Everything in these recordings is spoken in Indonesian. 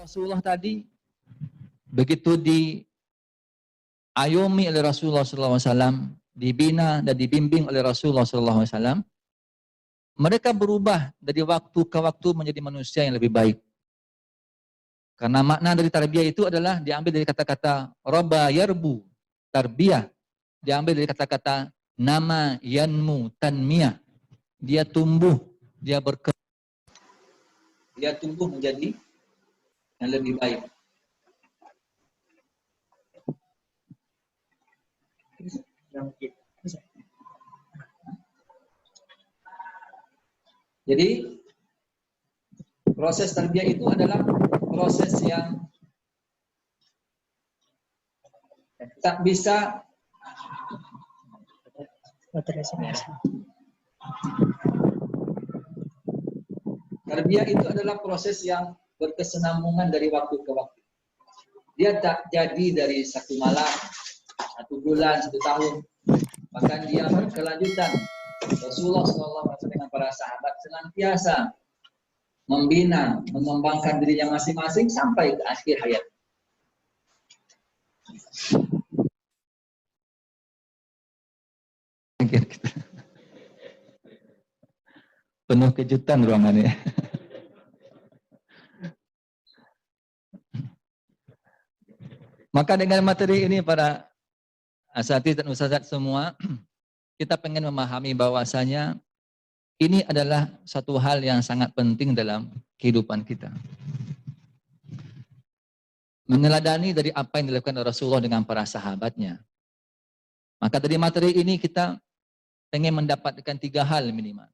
Rasulullah tadi begitu diayomi oleh Rasulullah SAW, dibina dan dibimbing oleh Rasulullah SAW, mereka berubah dari waktu ke waktu menjadi manusia yang lebih baik. Karena makna dari tarbiyah itu adalah diambil dari kata-kata roba yarbu, tarbiyah, diambil dari kata-kata nama yanmu tanmiyah. Dia tumbuh, dia berkembang, dia tumbuh menjadi yang lebih baik. Jadi proses tarbiyah itu adalah proses yang tak bisa tarbiyah itu adalah proses yang berkesinambungan dari waktu ke waktu. Dia tak jadi dari satu malam, satu bulan, satu tahun. Bahkan dia berkelanjutan. Rasulullah SAW dengan para sahabat senantiasa membina, mengembangkan dirinya masing-masing sampai ke akhir hayat. Penuh kejutan ruangannya. Maka dengan materi ini para asatidz dan ustazat semua, kita pengen memahami bahwasanya ini adalah satu hal yang sangat penting dalam kehidupan kita. Meneladani dari apa yang dilakukan Rasulullah dengan para sahabatnya. Maka dari materi ini kita pengen mendapatkan 3 hal minimal.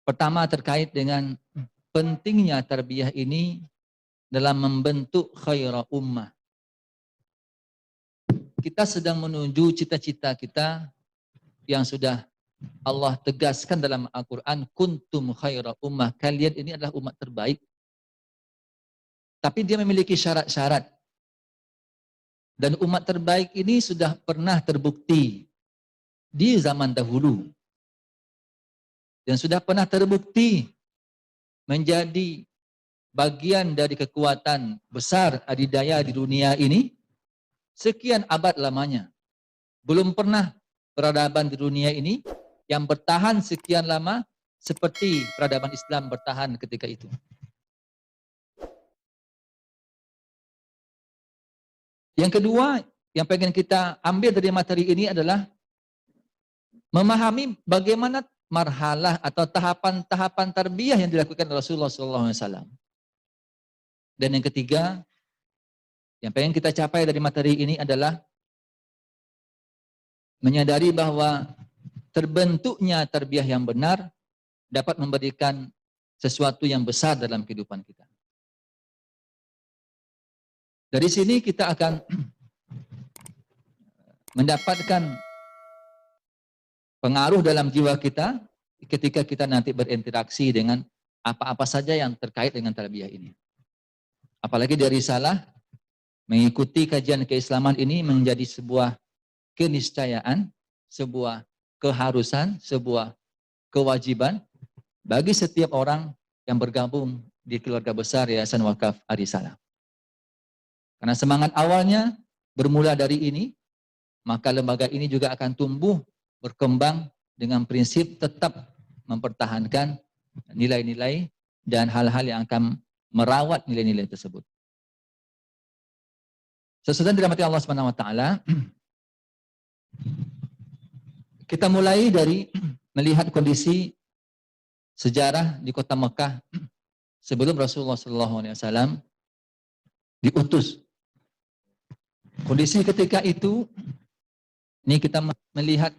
Pertama terkait dengan pentingnya tarbiyah ini dalam membentuk khaira ummah. Kita sedang menuju cita-cita kita yang sudah Allah tegaskan dalam Al-Quran, kuntum khaira ummah. Kalian ini adalah umat terbaik. Tapi dia memiliki syarat-syarat. Dan umat terbaik ini sudah pernah terbukti di zaman dahulu. Dan sudah pernah terbukti menjadi bagian dari kekuatan besar adidaya di dunia ini sekian abad lamanya. Belum pernah peradaban di dunia ini yang bertahan sekian lama seperti peradaban Islam bertahan ketika itu. Yang kedua, yang pengen kita ambil dari materi ini adalah memahami bagaimana marhalah atau tahapan-tahapan tarbiyah yang dilakukan Rasulullah SAW. Dan yang ketiga, yang pengen kita capai dari materi ini adalah menyadari bahwa terbentuknya tarbiyah yang benar dapat memberikan sesuatu yang besar dalam kehidupan kita. Dari sini kita akan mendapatkan pengaruh dalam jiwa kita ketika kita nanti berinteraksi dengan apa-apa saja yang terkait dengan tarbiyah ini. Apalagi dari risalah, mengikuti kajian keislaman ini menjadi sebuah keniscayaan, sebuah keharusan, sebuah kewajiban bagi setiap orang yang bergabung di keluarga besar Yayasan Wakaf Ar-Risalah. Karena semangat awalnya bermula dari ini, maka lembaga ini juga akan tumbuh, berkembang dengan prinsip tetap mempertahankan nilai-nilai dan hal-hal yang akan merawat nilai-nilai tersebut. Sesudah dirahmati Allah Subhanahu wa taala, kita mulai dari melihat kondisi sejarah di kota Mekah sebelum Rasulullah SAW diutus. Kondisi ketika itu, ini kita melihat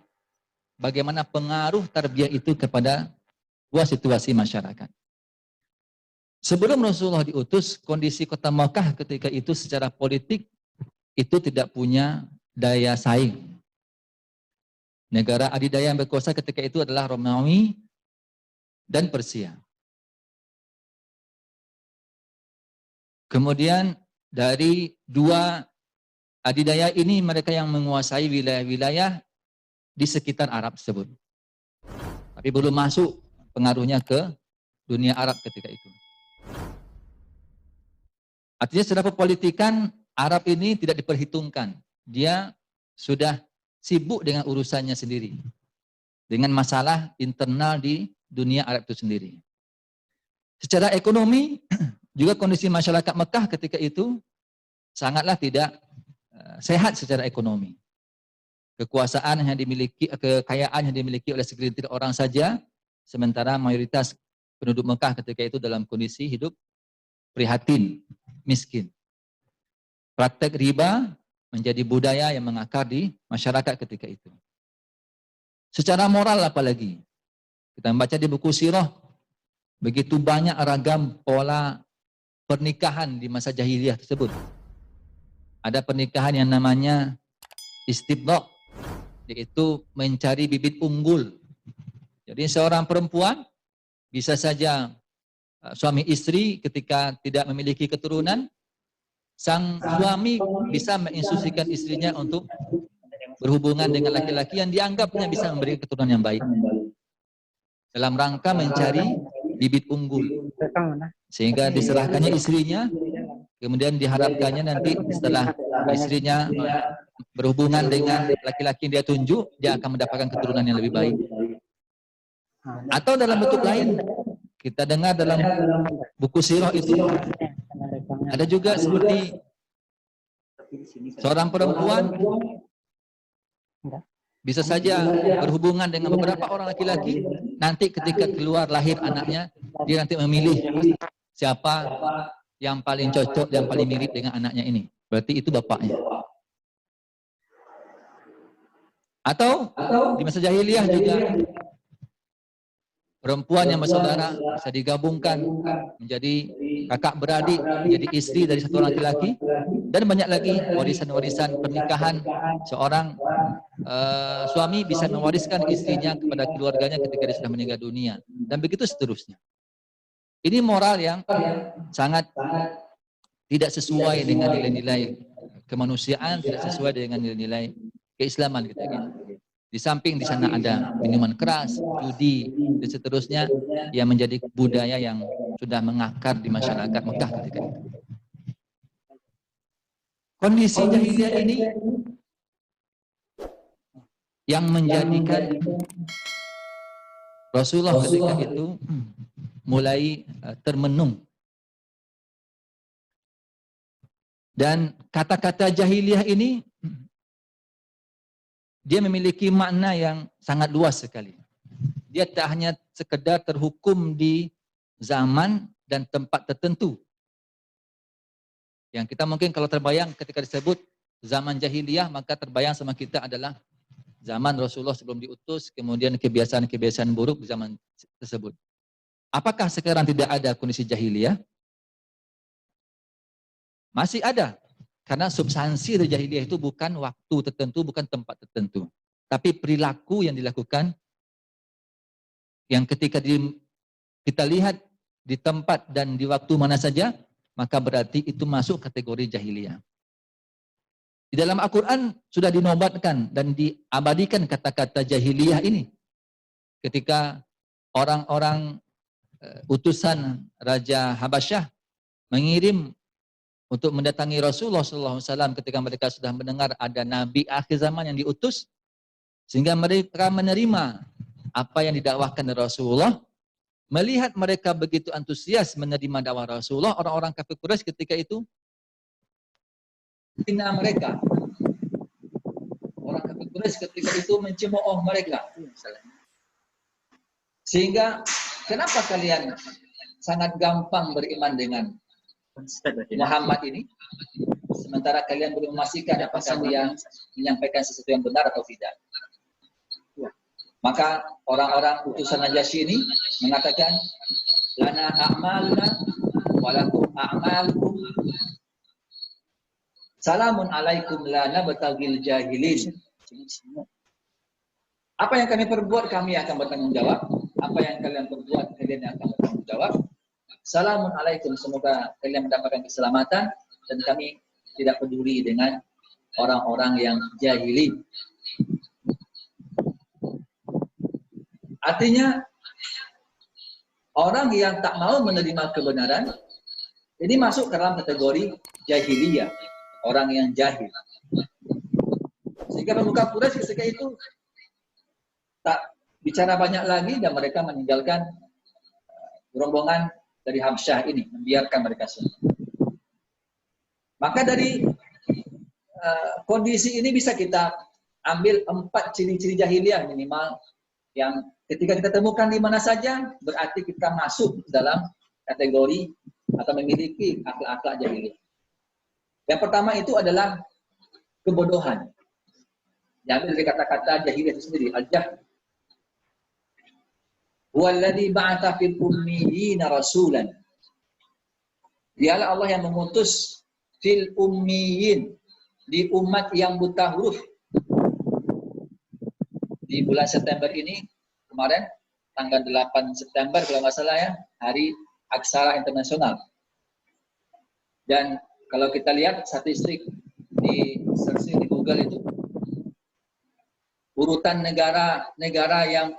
bagaimana pengaruh tarbiyah itu kepada sebuah situasi masyarakat. Sebelum Rasulullah diutus, kondisi kota Mekah ketika itu secara politik itu tidak punya daya saing. Negara adidaya yang berkuasa ketika itu adalah Romawi dan Persia. Kemudian dari dua adidaya ini mereka yang menguasai wilayah-wilayah di sekitar Arab tersebut. Tapi belum masuk pengaruhnya ke dunia Arab ketika itu. Artinya secara perpolitikan Arab ini tidak diperhitungkan. Dia sudah sibuk dengan urusannya sendiri. Dengan masalah internal di dunia Arab itu sendiri. Secara ekonomi, juga kondisi masyarakat Mekah ketika itu sangatlah tidak sehat secara ekonomi. Kekuasaan yang dimiliki, kekayaan yang dimiliki oleh segelintir orang saja, sementara mayoritas penduduk Mekah ketika itu dalam kondisi hidup prihatin, miskin. Praktek riba menjadi budaya yang mengakar di masyarakat ketika itu. Secara moral apalagi, kita membaca di buku sirah, begitu banyak ragam pola pernikahan di masa jahiliyah tersebut. Ada pernikahan yang namanya istibdaq, yaitu mencari bibit unggul. Jadi seorang perempuan bisa saja suami istri ketika tidak memiliki keturunan, sang suami bisa menginstruksikan istrinya untuk berhubungan dengan laki-laki yang dianggapnya bisa memberikan keturunan yang baik. Dalam rangka mencari bibit unggul. Sehingga diserahkannya istrinya, kemudian diharapkannya nanti setelah istrinya berhubungan dengan laki-laki yang dia tunjuk, dia akan mendapatkan keturunan yang lebih baik. Atau dalam bentuk lain, kita dengar dalam buku sirah itu, ada juga seperti seorang perempuan bisa saja berhubungan dengan beberapa orang laki-laki, nanti ketika keluar lahir anaknya, dia nanti memilih siapa yang paling cocok, yang paling mirip dengan anaknya ini. Berarti itu bapaknya. Atau di masa jahiliyah juga, perempuan yang bersaudara bisa digabungkan menjadi kakak beradik, menjadi istri dari satu orang laki-laki, dan banyak lagi warisan-warisan pernikahan. Seorang suami bisa mewariskan istrinya kepada keluarganya ketika dia sudah meninggal dunia, dan begitu seterusnya. Ini moral yang sangat tidak sesuai dengan nilai-nilai kemanusiaan, tidak sesuai dengan nilai-nilai keislaman kita gitu. Di samping di sana ada minuman keras, judi, dan seterusnya yang menjadi budaya yang sudah mengakar di masyarakat Mekah ketika itu. Kondisi jahiliyah ini yang menjadikan Rasulullah ketika itu mulai termenung. Dan kata-kata jahiliyah ini dia memiliki makna yang sangat luas sekali. Dia tak hanya sekedar terhukum di zaman dan tempat tertentu. Yang kita mungkin kalau terbayang ketika disebut zaman jahiliyah, maka terbayang sama kita adalah zaman Rasulullah sebelum diutus, kemudian kebiasaan-kebiasaan buruk di zaman tersebut. Apakah sekarang tidak ada kondisi jahiliyah? Masih ada. Karena substansi dari jahiliyah itu bukan waktu tertentu, bukan tempat tertentu. Tapi perilaku yang dilakukan, yang ketika kita lihat di tempat dan di waktu mana saja, maka berarti itu masuk kategori jahiliyah. Di dalam Al-Quran sudah dinobatkan dan diabadikan kata-kata jahiliyah ini. Ketika orang-orang utusan Raja Habasyah mengirim untuk mendatangi Rasulullah SAW ketika mereka sudah mendengar ada Nabi akhir zaman yang diutus, sehingga mereka menerima apa yang didakwahkan dari Rasulullah. Melihat mereka begitu antusias menerima dakwah Rasulullah, orang-orang kafir Quraisy ketika itu hina mereka. Orang kafir Quraisy ketika itu mencemooh mereka. Sehingga kenapa kalian sangat gampang beriman dengan Muhammad ini, sementara kalian belum memastikan apakah dia menyampaikan sesuatu yang benar atau tidak. Maka orang-orang utusan Najasyi ini mengatakan, lana a'maluna walakum a'malukum salamun alaikum lana batagil jahilin. Apa yang kami perbuat, kami akan bertanggung jawab. Apa yang kalian perbuat, kalian akan bertanggung jawab. Salamun alaikum, semoga kalian mendapatkan keselamatan, dan kami tidak peduli dengan orang-orang yang jahili. Artinya, orang yang tak mau menerima kebenaran, Jadi masuk ke dalam kategori jahiliyah, orang yang jahil. Sehingga pemuka Quraisy ketika itu tak bicara banyak lagi dan mereka meninggalkan rombongan dari Habsyah ini, membiarkan mereka semua. Maka dari kondisi ini bisa kita ambil 4 ciri-ciri jahiliyah minimal yang ketika kita temukan di mana saja berarti kita masuk dalam kategori atau memiliki akhlak-akhlak jahiliyah. Yang pertama itu adalah kebodohan. Yang dari kata-kata jahiliyah itu sendiri, al-jahl. Huwallazi ba'atha fil ummiyina rasulan. Dialah Allah yang mengutus fil ummiyin, di umat yang buta huruf. Di bulan September ini, kemarin, tanggal 8 September kalau nggak salah ya, Hari Aksara Internasional. Dan kalau kita lihat statistik di searching di Google itu, urutan negara-negara yang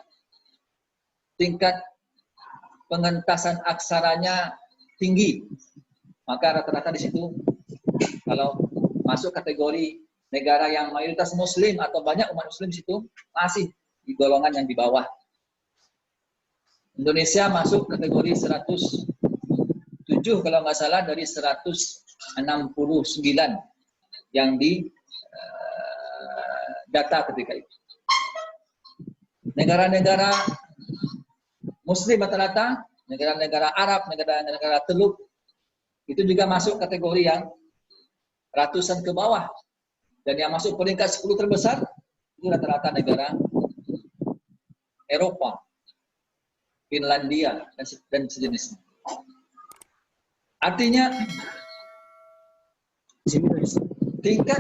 tingkat pengentasan aksaranya tinggi, maka rata-rata di situ kalau masuk kategori negara yang mayoritas Muslim atau banyak umat Muslim di situ masih di golongan yang di bawah. Indonesia masuk kategori 107 kalau nggak salah dari 169 yang di data ketika itu. Negara-negara Muslim rata-rata, negara-negara Arab, negara-negara Teluk itu juga masuk kategori yang ratusan ke bawah. Dan yang masuk peringkat 10 terbesar itu rata-rata negara Eropa, Finlandia, dan sejenisnya. Artinya tingkat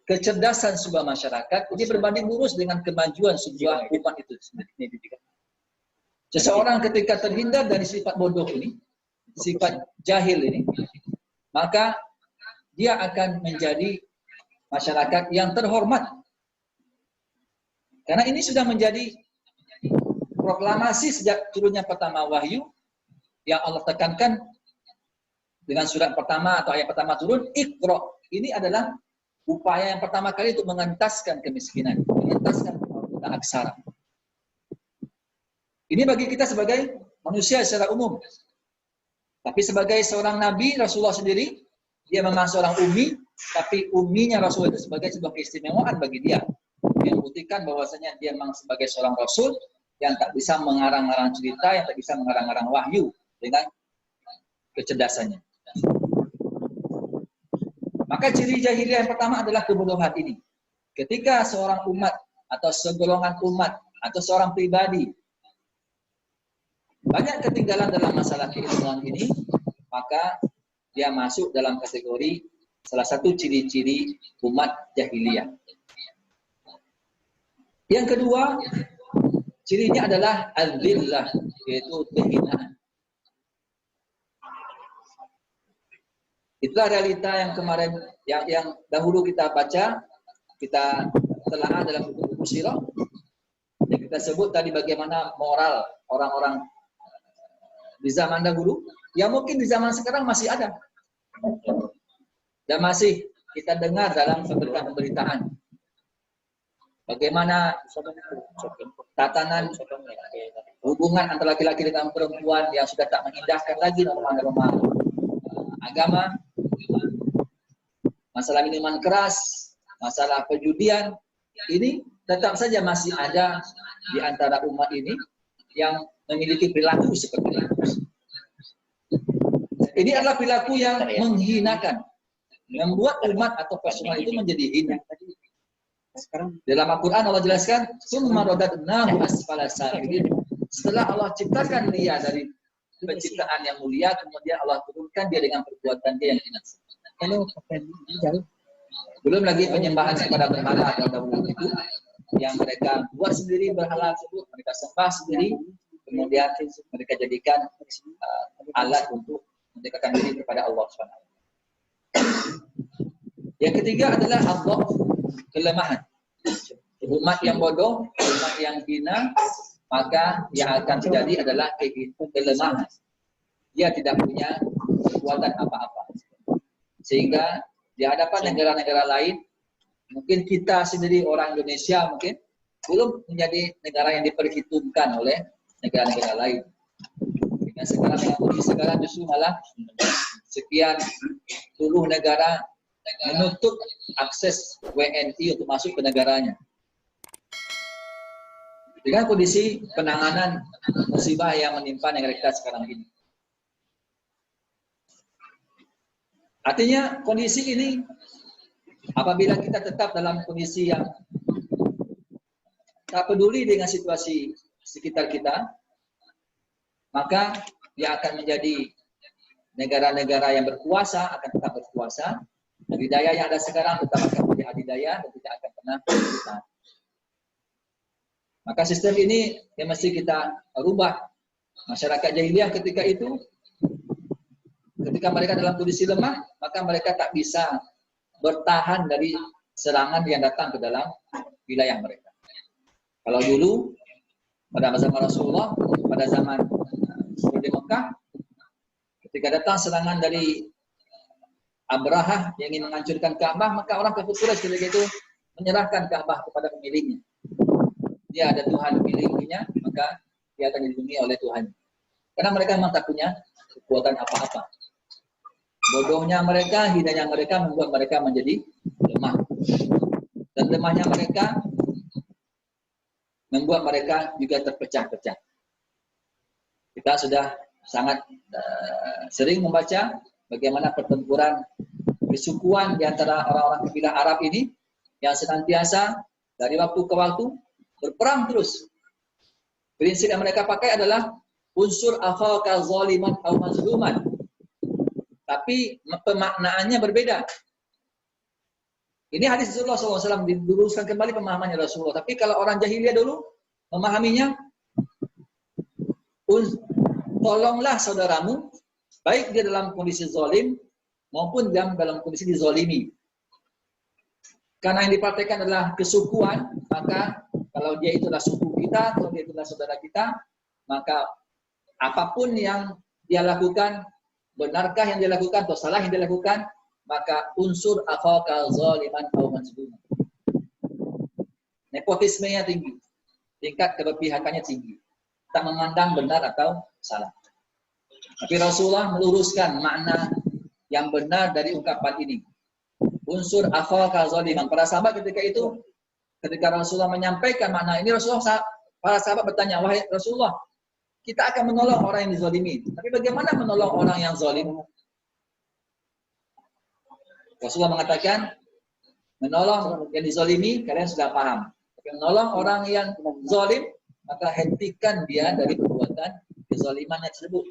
kecerdasan sebuah masyarakat ini berbanding lurus dengan kemajuan sebuah umat itu sendiri. Seseorang ketika terhindar dari sifat bodoh ini, sifat jahil ini, maka dia akan menjadi masyarakat yang terhormat. Karena ini sudah menjadi proklamasi sejak turunnya pertama wahyu yang Allah tekankan dengan surat pertama atau ayat pertama turun, Iqra. Ini adalah upaya yang pertama kali untuk mengentaskan kemiskinan, mengentaskan buta aksara. Ini bagi kita sebagai manusia secara umum. Tapi sebagai seorang nabi, Rasulullah sendiri, dia memang seorang ummi, tapi umminya Rasul itu sebagai sebuah keistimewaan bagi dia. Dia membuktikan bahwasanya dia memang sebagai seorang Rasul yang tak bisa mengarang-arang cerita, yang tak bisa mengarang-arang wahyu dengan kecerdasannya. Maka ciri jahiliyah yang pertama adalah kebodohan ini. Ketika seorang umat atau segolongan umat atau seorang pribadi banyak ketinggalan dalam masalah keilmuan ini, maka dia masuk dalam kategori salah satu ciri-ciri umat jahiliyah. Yang kedua, cirinya adalah al-dhillah, yaitu kehinaan. Itulah realita yang kemarin, yang dahulu kita baca, kita telah dalam buku-buku sirah. Yang kita sebut tadi bagaimana moral orang-orang di zaman dahulu, yang mungkin di zaman sekarang masih ada. Dan masih kita dengar dalam pemberitaan. Bagaimana tatanan hubungan antara laki-laki dengan perempuan yang sudah tak mengindahkan lagi norma-norma agama, masalah minuman keras, masalah perjudian, ini tetap saja masih ada di antara umat ini yang memiliki perilaku seperti itu. Ini adalah perilaku yang menghinakan, membuat umat atau personal itu menjadi hina. Dalam Al-Quran Allah jelaskan, "Summa radadnahu asfala safilin." Setelah Allah ciptakan dia dari penciptaan yang mulia, kemudian Allah turunkan dia dengan perbuatan dia yang hina. Belum lagi penyembahan kepada berhala atau dahulu itu yang mereka buat sendiri, berhala tersebut mereka sembah sendiri, kemudian mereka jadikan alat untuk mendekatkan diri kepada Allah SWT. Yang ketiga adalah Allah, kelemahan. Umat yang bodoh, umat yang hina, maka yang akan terjadi adalah kelemahan. dia tidak punya kekuatan apa-apa. Sehingga di hadapan negara-negara lain, mungkin kita sendiri orang Indonesia mungkin belum menjadi negara yang diperhitungkan oleh negara-negara lain. Dan sekarang dengan kondisi sekarang justru malah sekian puluh negara menutup akses WNI untuk masuk ke negaranya. Dengan kondisi penanganan musibah yang menimpa negara kita sekarang ini. Artinya kondisi ini apabila kita tetap dalam kondisi yang tak peduli dengan situasi sekitar kita, maka dia akan menjadi negara-negara yang berkuasa, akan tetap berkuasa. Adidaya yang ada sekarang tetap akan menjadi adidaya dan tidak akan pernah bertahan. Maka sistem ini yang mesti kita rubah. Masyarakat jahiliyah ketika itu, ketika mereka dalam kondisi lemah, maka mereka tak bisa bertahan dari serangan yang datang ke dalam wilayah mereka. Kalau dulu, pada zaman Rasulullah, pada zaman di Mekah, ketika datang serangan dari Abrahah yang ingin menghancurkan Ka'bah, maka orang kafir Quraisy ketika itu menyerahkan Ka'bah kepada pemiliknya. Dia ada Tuhan miliknya, maka dia akan dilindungi oleh Tuhan. Karena mereka memang tak punya kekuatan apa-apa. Bodohnya mereka, hinanya mereka membuat mereka menjadi lemah. Dan lemahnya mereka membuat mereka juga terpecah-pecah. Kita sudah sangat sering membaca bagaimana pertempuran kesukuan di antara orang-orang kabilah Arab ini yang senantiasa dari waktu ke waktu berperang terus. Prinsip yang mereka pakai adalah unsur akhaka zaliman atau mazluman. Tapi pemaknaannya berbeda. Ini hadis Rasulullah SAW diluruskan kembali pemahamannya Rasulullah. Tapi kalau orang jahiliyah dulu memahaminya, tolonglah saudaramu, baik dia dalam kondisi zalim maupun dalam kondisi dizalimi. Karena yang dipraktekkan adalah kesukuan, maka kalau dia itulah suku kita, kalau dia itulah saudara kita, maka apapun yang dia lakukan, benarkah yang dia lakukan atau salah yang dia lakukan, maka unsur akhaka zaliman atau mazluman. Nepotismenya tinggi, tingkat keberpihakannya tinggi, tak memandang benar atau salah. Tapi Rasulullah meluruskan makna yang benar dari ungkapan ini. Unsur akhaka zaliman. Para sahabat ketika Rasulullah menyampaikan makna ini, para sahabat bertanya, wahai Rasulullah, kita akan menolong orang yang dizalimi. Tapi bagaimana menolong orang yang zalim? Rasulullah mengatakan, menolong yang dizalimi, kalian sudah paham. Tapi menolong orang yang zalim, maka hentikan dia dari perbuatan kezalimannya tersebut.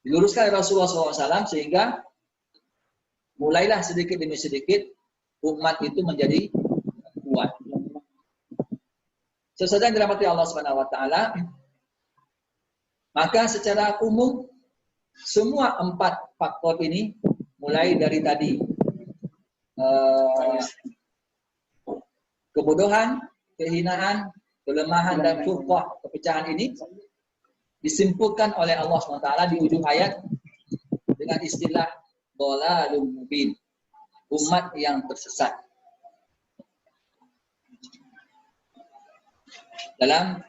Diluruskan oleh Rasulullah SAW sehingga mulailah sedikit demi sedikit umat itu menjadi kuat. Sesudah yang dirahmati Allah Subhanahu wa taala, maka secara umum semua 4 faktor ini mulai dari tadi kebodohan, kehinaan, kelemahan dan furqah, kepecahan ini disimpulkan oleh Allah SWT di ujung ayat dengan istilah dhalalun mubin, umat yang tersesat. Dalam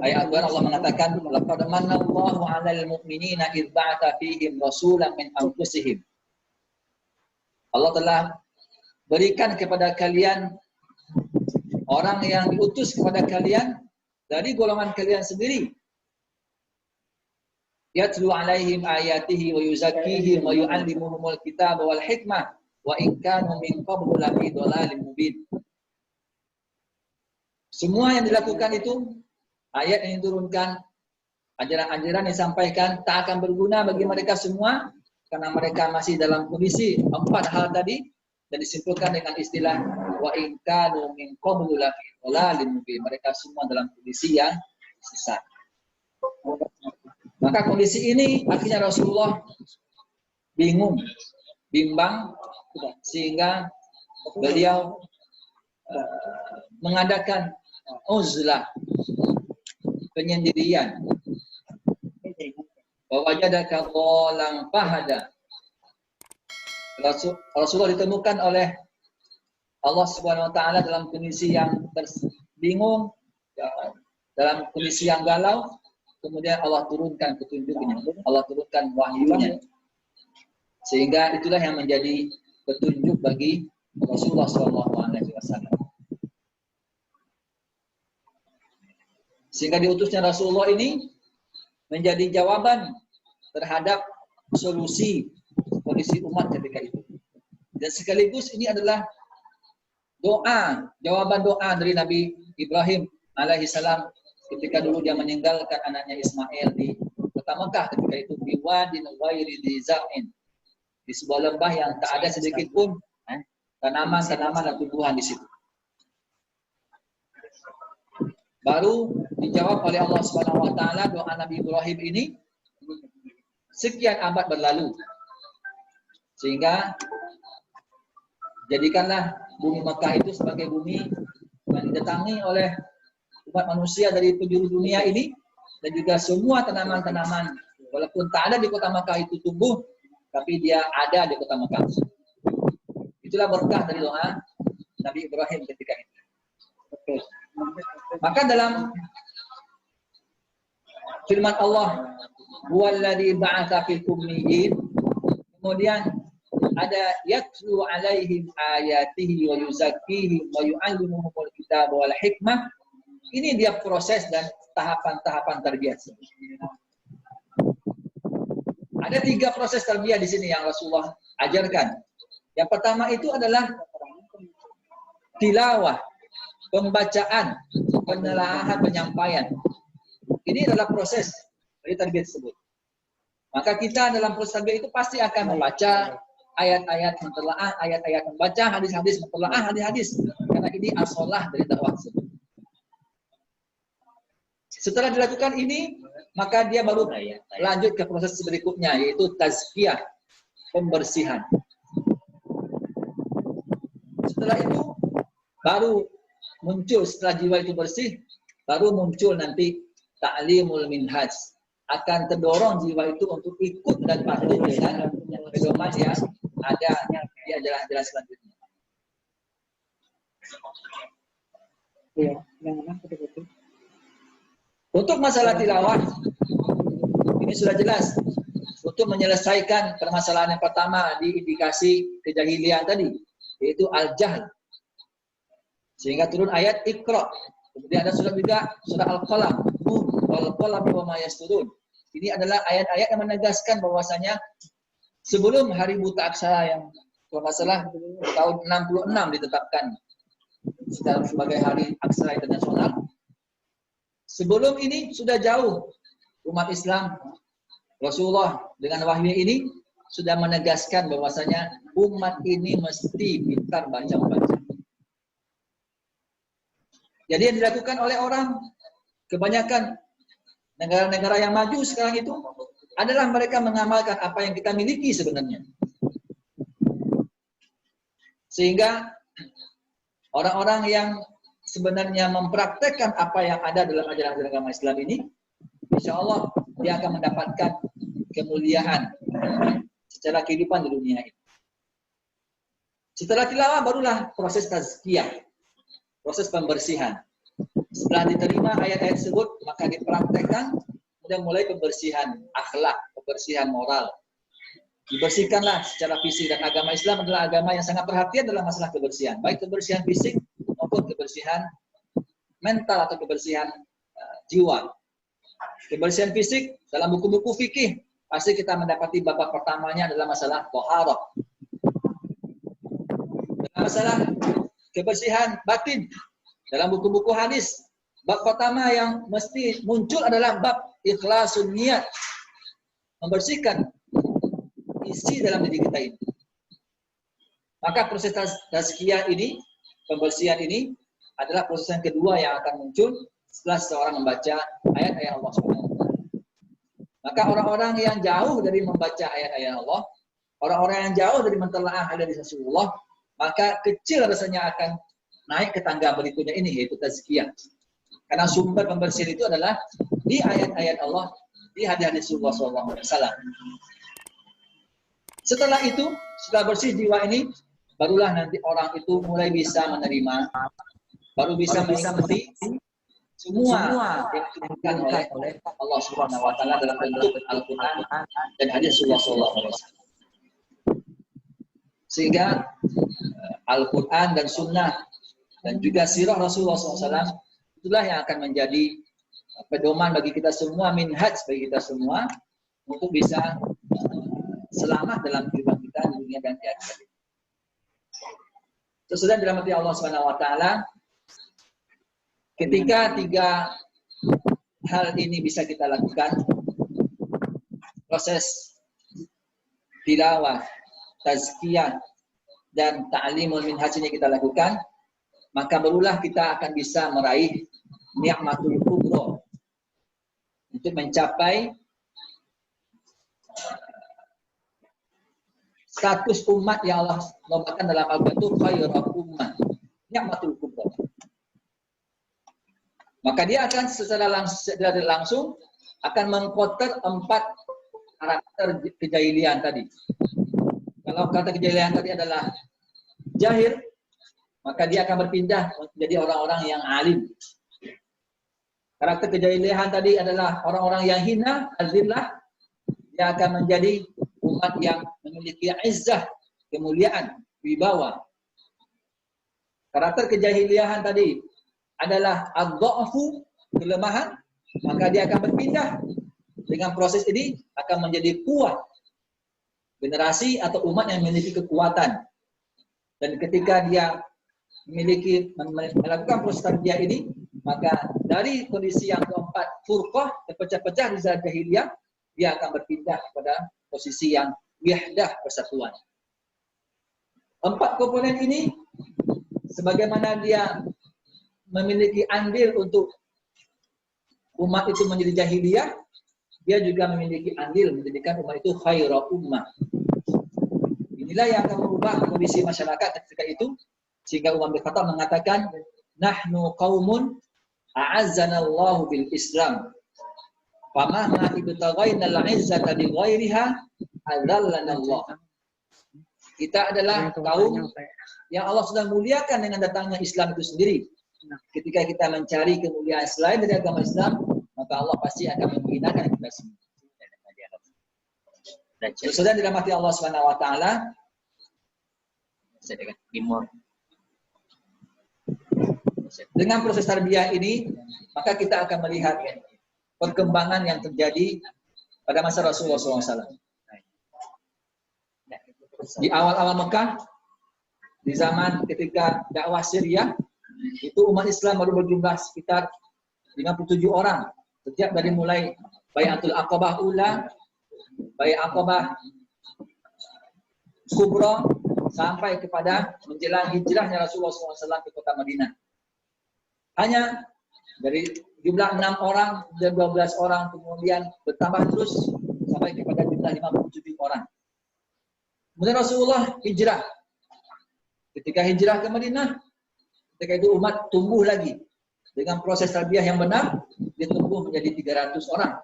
ayat Al-Quran Allah mengatakan, laqad manna Allahu 'alal mu'minina idz ba'atha fihim rasulan min anfusihim. Allah telah berikan kepada kalian orang yang diutus kepada kalian dari golongan kalian sendiri. Yatlu 'alaihim ayatihi wa yuzakkihim wa yu'allimuhumul kitaba wal hikmah wa in kanu min qablu lafi dhalalin mubin. Semua yang dilakukan itu, ayat yang diturunkan, ajaran-ajaran yang disampaikan tak akan berguna bagi mereka semua karena mereka masih dalam kondisi 4 hal tadi dan disimpulkan dengan istilah wa in kanu min qablu lafi dhalalin mubin. Mereka semua dalam kondisi yang sesat. Maka kondisi ini akhirnya Rasulullah bingung, bimbang, sehingga beliau mengadakan uzlah, penyendirian. wa wajadaka dhalan fahada. Rasulullah ditemukan oleh Allah Subhanahu wa taala dalam kondisi yang bingung, dalam kondisi yang galau, kemudian Allah turunkan petunjuknya, Allah turunkan wahyunya. Sehingga itulah yang menjadi petunjuk bagi Rasulullah SAW. Sehingga diutusnya Rasulullah ini menjadi jawaban terhadap solusi kondisi umat ketika itu. Dan sekaligus ini adalah doa, jawaban doa dari Nabi Ibrahim alaihissalam ketika dulu dia meninggalkan anaknya Ismail di kota Mekah ketika itu, biwadin ghairi dzi zar'in, di sebuah lembah yang tak ada sedikit pun tanaman-tanaman dan tumbuhan di situ. Baru dijawab oleh Allah Subhanahu wa taala doa Nabi Ibrahim ini sekian abad berlalu. Sehingga jadikanlah bumi Mekah itu sebagai bumi yang didatangi oleh umat manusia dari penjuru dunia ini, dan juga semua tanaman-tanaman walaupun tak ada di kota Mekah itu tumbuh, tapi dia ada di kota Mekah. Itulah berkah dari doa Nabi Ibrahim ketika itu. Maka dalam firman Allah, huwallazi ba'atsa fil ummiyyin, kemudian ada yatlu alaihim ayatihi wa yuzakkihim wa yu'allimuhumul kitaba wal hikmah. Ini dia proses dan tahapan-tahapan tarbiyah. Ada 3 proses tarbiyah di sini yang Rasulullah ajarkan. Yang pertama itu adalah tilawah, pembacaan, penelaahan, penyampaian. Ini adalah proses dari tarbiyah tersebut. Maka kita dalam proses tarbiyah itu pasti akan membaca ayat-ayat, mentelaah ayat-ayat, membaca hadis-hadis, mentelaah hadis-hadis. Karena ini asolah dari dakwah tersebut. Setelah dilakukan ini, maka dia baru lanjut ke proses berikutnya, yaitu tazkiyah, pembersihan. Setelah itu baru muncul, setelah jiwa itu bersih, baru muncul nanti ta'limul minhaj. Akan terdorong jiwa itu untuk ikut dan patuh dengan pedoman yang ada di ajaran-ajaran selanjutnya. Untuk masalah tilawah, ini sudah jelas. Untuk menyelesaikan permasalahan yang pertama di indikasi kejahilian tadi, yaitu al-jahl. Sehingga turun ayat Iqra. Kemudian ada surat juga, surah Al-Qalam. Wal-qalam wa ma yasturun. Ini adalah ayat-ayat yang menegaskan bahwasanya sebelum hari buta aksara yang kalau nggak salah tahun 66 ditetapkan sebagai hari aksara internasional. Sebelum ini sudah jauh umat Islam, Rasulullah dengan wahyu ini sudah menegaskan bahwasanya umat ini mesti pintar baca-baca. Jadi yang dilakukan oleh orang, kebanyakan negara-negara yang maju sekarang itu adalah mereka mengamalkan apa yang kita miliki sebenarnya. Sehingga orang-orang yang sebenarnya mempraktekkan apa yang ada dalam ajaran agama Islam ini, insya Allah dia akan mendapatkan kemuliaan secara kehidupan di dunia ini. Setelah tilawah barulah proses tazkiyah, proses pembersihan. Setelah diterima ayat-ayat tersebut, maka dipraktekkan, kemudian mulai pembersihan akhlak, pembersihan moral. Dibersihkanlah secara fisik, dan agama Islam adalah agama yang sangat perhatian dalam masalah kebersihan, baik kebersihan fisik maupun kebersihan mental atau kebersihan jiwa. Kebersihan fisik dalam buku-buku fikih pasti kita mendapati babak pertamanya adalah masalah thaharah. Dalam masalah kebersihan batin dalam buku-buku hadis, bab pertama yang mesti muncul adalah bab ikhlasun niat, membersihkan isi dalam diri kita ini. Maka proses tazkiyah ini, pembersihan ini adalah proses yang kedua yang akan muncul setelah seseorang membaca ayat-ayat Allah SWT. Maka orang-orang yang jauh dari membaca ayat-ayat Allah, orang-orang yang jauh dari mentelaah hadis Rasulullah, maka kecil rasanya akan naik ke tangga berikutnya ini, yaitu tazkiyah. Karena sumber pembersihan itu adalah di ayat-ayat Allah di hadis Rasulullah SAW. Setelah itu, setelah bersih jiwa ini, barulah nanti orang itu mulai bisa menerima, baru bisa mengikuti semua yang diturunkan oleh Allah Subhanahu wa taala dalam bentuk Al-Qur'an dan hadis Rasulullah SAW. Sehingga Al-Qur'an dan sunnah dan juga sirah Rasulullah SAW itulah yang akan menjadi pedoman bagi kita semua, minhaj bagi kita semua untuk bisa selamat dalam kehidupan kita di dunia dan di akhirat. Sesudah dirahmati Allah Subhanahu wa taala, ketika tiga hal ini bisa kita lakukan, proses tilawah, tazkiyah, dan ta'limul minhaj ini kita lakukan, maka barulah kita akan bisa meraih ni'matul kubra, untuk mencapai status umat yang Allah nombakkan dalam Al-Quran itu khairul ummah, ni'matul kubra. Maka dia akan secara langsung akan mengkotor 4 karakter kejahilian tadi. Kalau kata kejahilian tadi adalah jahil, maka dia akan berpindah menjadi orang-orang yang alim. Karakter kejahilian tadi adalah orang-orang yang hina, azillah, dia akan menjadi umat yang memiliki izzah, kemuliaan, wibawa. Karakter kejahilian tadi adalah ad-dha'fu, kelemahan, maka dia akan berpindah dengan proses ini akan menjadi kuat, generasi atau umat yang memiliki kekuatan. Dan ketika dia melakukan proses tarbiyah ini, maka dari kondisi yang keempat, furqah, terpecah-pecah di zaman jahiliyah, dia akan berpindah kepada posisi yang wahdah, persatuan. 4 komponen ini, sebagaimana dia memiliki andil untuk umat itu menjadi jahiliyah, dia juga memiliki andil menjadikan umat itu khairul ummah. Inilah yang akan merubah kondisi masyarakat ketika itu, sehingga Umar bin Khattab mengatakan, nahnu qaumun a'azzanallahu bil Islam. Famahma ibtaghaina al-'izzata bi ghairiha adzallanallah. Kita adalah kaum yang Allah sudah muliakan dengan datangnya Islam itu sendiri. Ketika kita mencari kemuliaan selain dari agama Islam, maka Allah pasti akan menghinakan kita semua. Sudah dirahmati Allah Subhanahu wa taala. Dengan proses tarbiyah ini, maka kita akan melihat perkembangan yang terjadi pada masa Rasulullah SAW. Di awal-awal Mekah, di zaman ketika dakwah Syria, itu umat Islam baru berjumlah sekitar 57 orang. Sejak dari mulai Bai'atul Aqabah Ula, Bai'atul Aqabah Kubra, sampai kepada menjelang hijrahnya Rasulullah SAW ke kota Madinah. Hanya dari jumlah 6 orang dan 12 orang, kemudian bertambah terus sampai kepada jumlah 57 orang. Kemudian Rasulullah hijrah. Ketika hijrah ke Madinah, ketika itu umat tumbuh lagi. Dengan proses tarbiyah yang benar, dia tumbuh menjadi 300 orang.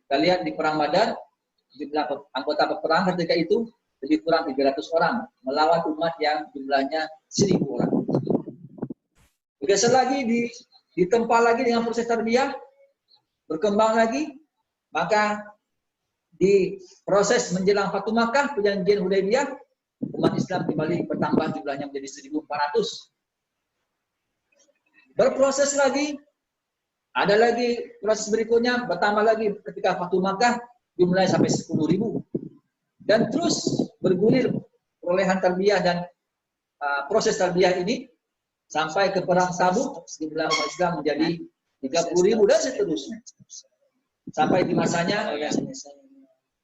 Kita lihat di Perang Badar, jumlah anggota peperang ketika itu lebih kurang 300 orang, melawan umat yang jumlahnya 1000 orang. Bergeser lagi, ditempa lagi dengan proses tarbiyah, berkembang lagi, maka di proses menjelang Fatu Makkah, perjanjian Hudaybiyah, umat Islam kembali bertambah jumlahnya menjadi 1400. Berproses lagi, ada lagi proses berikutnya, bertambah lagi ketika Fatu Makkah, jumlahnya sampai 10.000. Dan terus bergulir perolehan tarbiyah dan proses tarbiyah ini, sampai ke Perang Tabuk, jumlah umat Islam menjadi 30.000 dan seterusnya. Sampai di masanya,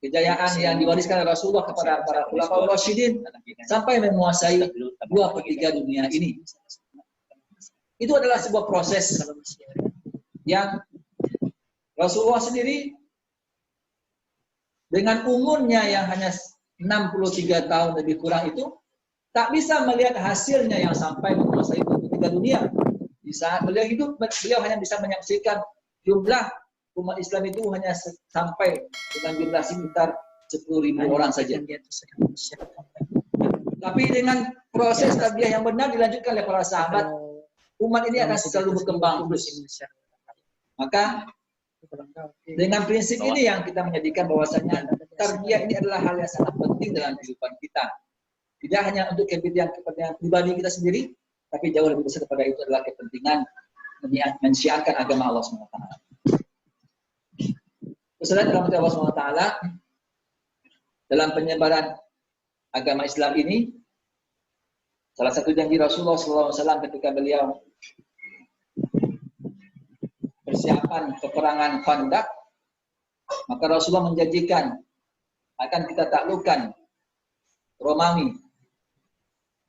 kejayaan yang diwariskan oleh Rasulullah kepada para khulafaur rasyidin sampai menguasai 2/3 dunia ini. Itu adalah sebuah proses yang Rasulullah sendiri dengan umurnya yang hanya 63 tahun lebih kurang itu tak bisa melihat hasilnya yang sampai menguasai 2/3 dunia. Di saat beliau hidup, beliau hanya bisa menyaksikan jumlah umat Islam itu hanya sampai dengan jumlah sekitar 10.000 orang saja. Tapi dengan proses tarbiyah yang benar dilanjutkan oleh para sahabat, umat ini akan selalu berkembang terus. Maka dengan prinsip ini yang kita menjadikan bahwasanya tarbiyah ini adalah hal yang sangat penting dalam kehidupan kita. Tidak hanya untuk kepentingan pribadi kita sendiri, tapi jauh lebih besar daripada itu adalah kepentingan mensiarkan agama Allah SWT. Kemudian dalam Allah SWT, dalam penyebaran agama Islam ini, salah satu janji Rasulullah SAW ketika beliau persiapan peperangan Khandaq, maka Rasulullah menjanjikan akan kita taklukkan Romawi,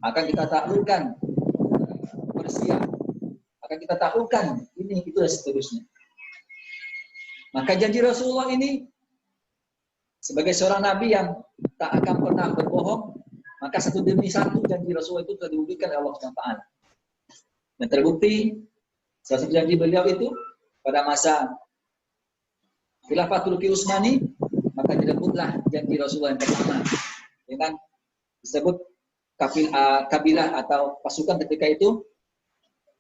akan kita taklukkan Persia, akan kita taklukkan ini, itu dan seterusnya. Maka janji Rasulullah ini sebagai seorang nabi yang tak akan pernah berbohong, maka satu demi satu janji Rasulullah itu telah diwujudkan oleh Allah SWT. Dan terbukti salah satu janji beliau itu pada masa Khilafatul Utsmani, maka direbutlah janji Rasulullah yang pertama dengan disebut kabilah atau pasukan ketika itu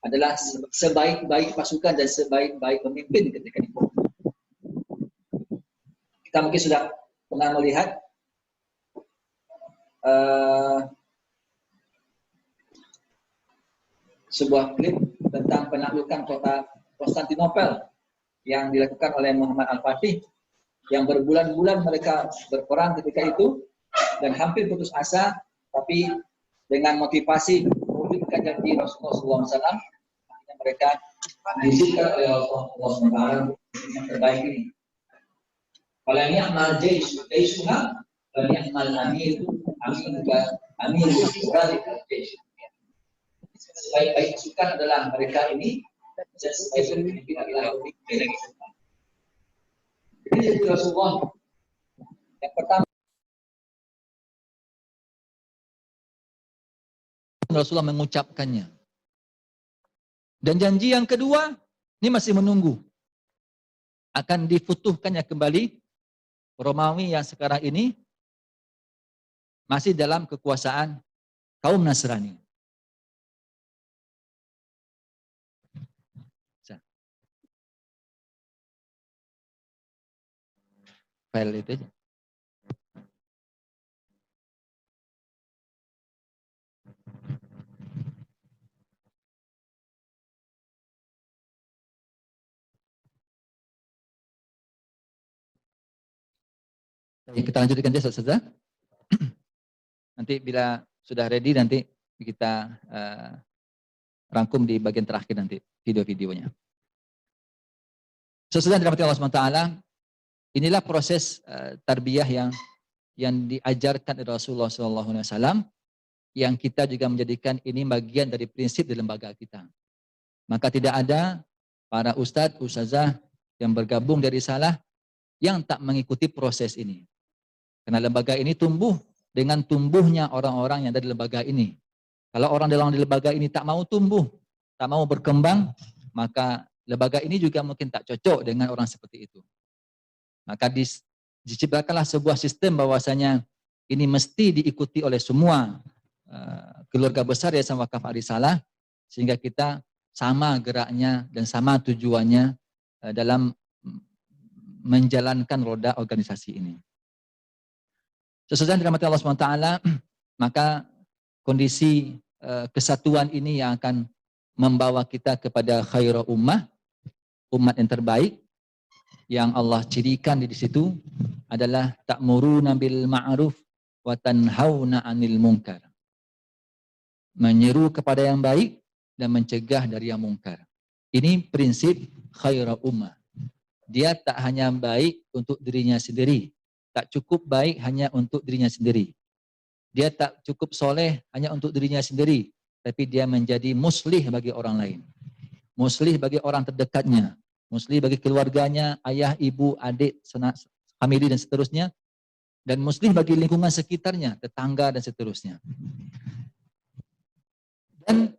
adalah sebaik-baik pasukan dan sebaik-baik pemimpin ketika itu. Kita mungkin sudah pernah melihat sebuah klip tentang penaklukan kota Konstantinopel yang dilakukan oleh Muhammad Al-Fatih, yang berbulan-bulan mereka berperang ketika itu dan hampir putus asa, tapi dengan motivasi mewujudkan janji Rasulullah SAW, akhirnya mereka diizinkan oleh Allah SWT yang terbaik ini. Kalau yang ya'mal jaisuha, kalau yang ya'mal amir juga amir juga jaish. Sebaik-baik pasukan adalah mereka ini, dan sebaik-baik pemimpin adalah pemimpin yang itu. Ini jadi Rasulullah yang pertama. Rasulullah mengucapkannya. Dan janji yang kedua, ini masih menunggu. Akan difutuhkannya kembali Romawi yang sekarang ini masih dalam kekuasaan kaum Nasrani. File itu aja. Kita lanjutkan saja, saudara. Nanti bila sudah ready, nanti kita rangkum di bagian terakhir nanti video-videonya. Saudara dirahmati Allah SWT, inilah proses tarbiyah yang diajarkan oleh Rasulullah SAW, yang kita juga menjadikan ini bagian dari prinsip di lembaga kita. Maka tidak ada para ustadz, ustazah yang bergabung dari Risalah yang tak mengikuti proses ini. Karena lembaga ini tumbuh dengan tumbuhnya orang-orang yang ada di lembaga ini. Kalau orang dalam di lembaga ini tak mau tumbuh, tak mau berkembang, maka lembaga ini juga mungkin tak cocok dengan orang seperti itu. Maka diciptakanlah sebuah sistem bahwasanya ini mesti diikuti oleh semua keluarga besar Yayasan Wakaf Ar-Risalah, sehingga kita sama geraknya dan sama tujuannya dalam menjalankan roda organisasi ini. Sesudah dirahmati Allah SWT, maka kondisi kesatuan ini yang akan membawa kita kepada khairul ummah, umat yang terbaik, yang Allah cirikan di situ adalah ta'muruna bil ma'ruf wa tanhauna 'anil munkar. Menyeru kepada yang baik dan mencegah dari yang mungkar. Ini prinsip khairul ummah. Dia tak hanya baik untuk dirinya sendiri, tak cukup baik hanya untuk dirinya sendiri. Dia tak cukup soleh hanya untuk dirinya sendiri, tapi dia menjadi muslih bagi orang lain. Muslih bagi orang terdekatnya, muslih bagi keluarganya, ayah, ibu, adik, famili dan seterusnya, dan muslih bagi lingkungan sekitarnya, tetangga dan seterusnya. Dan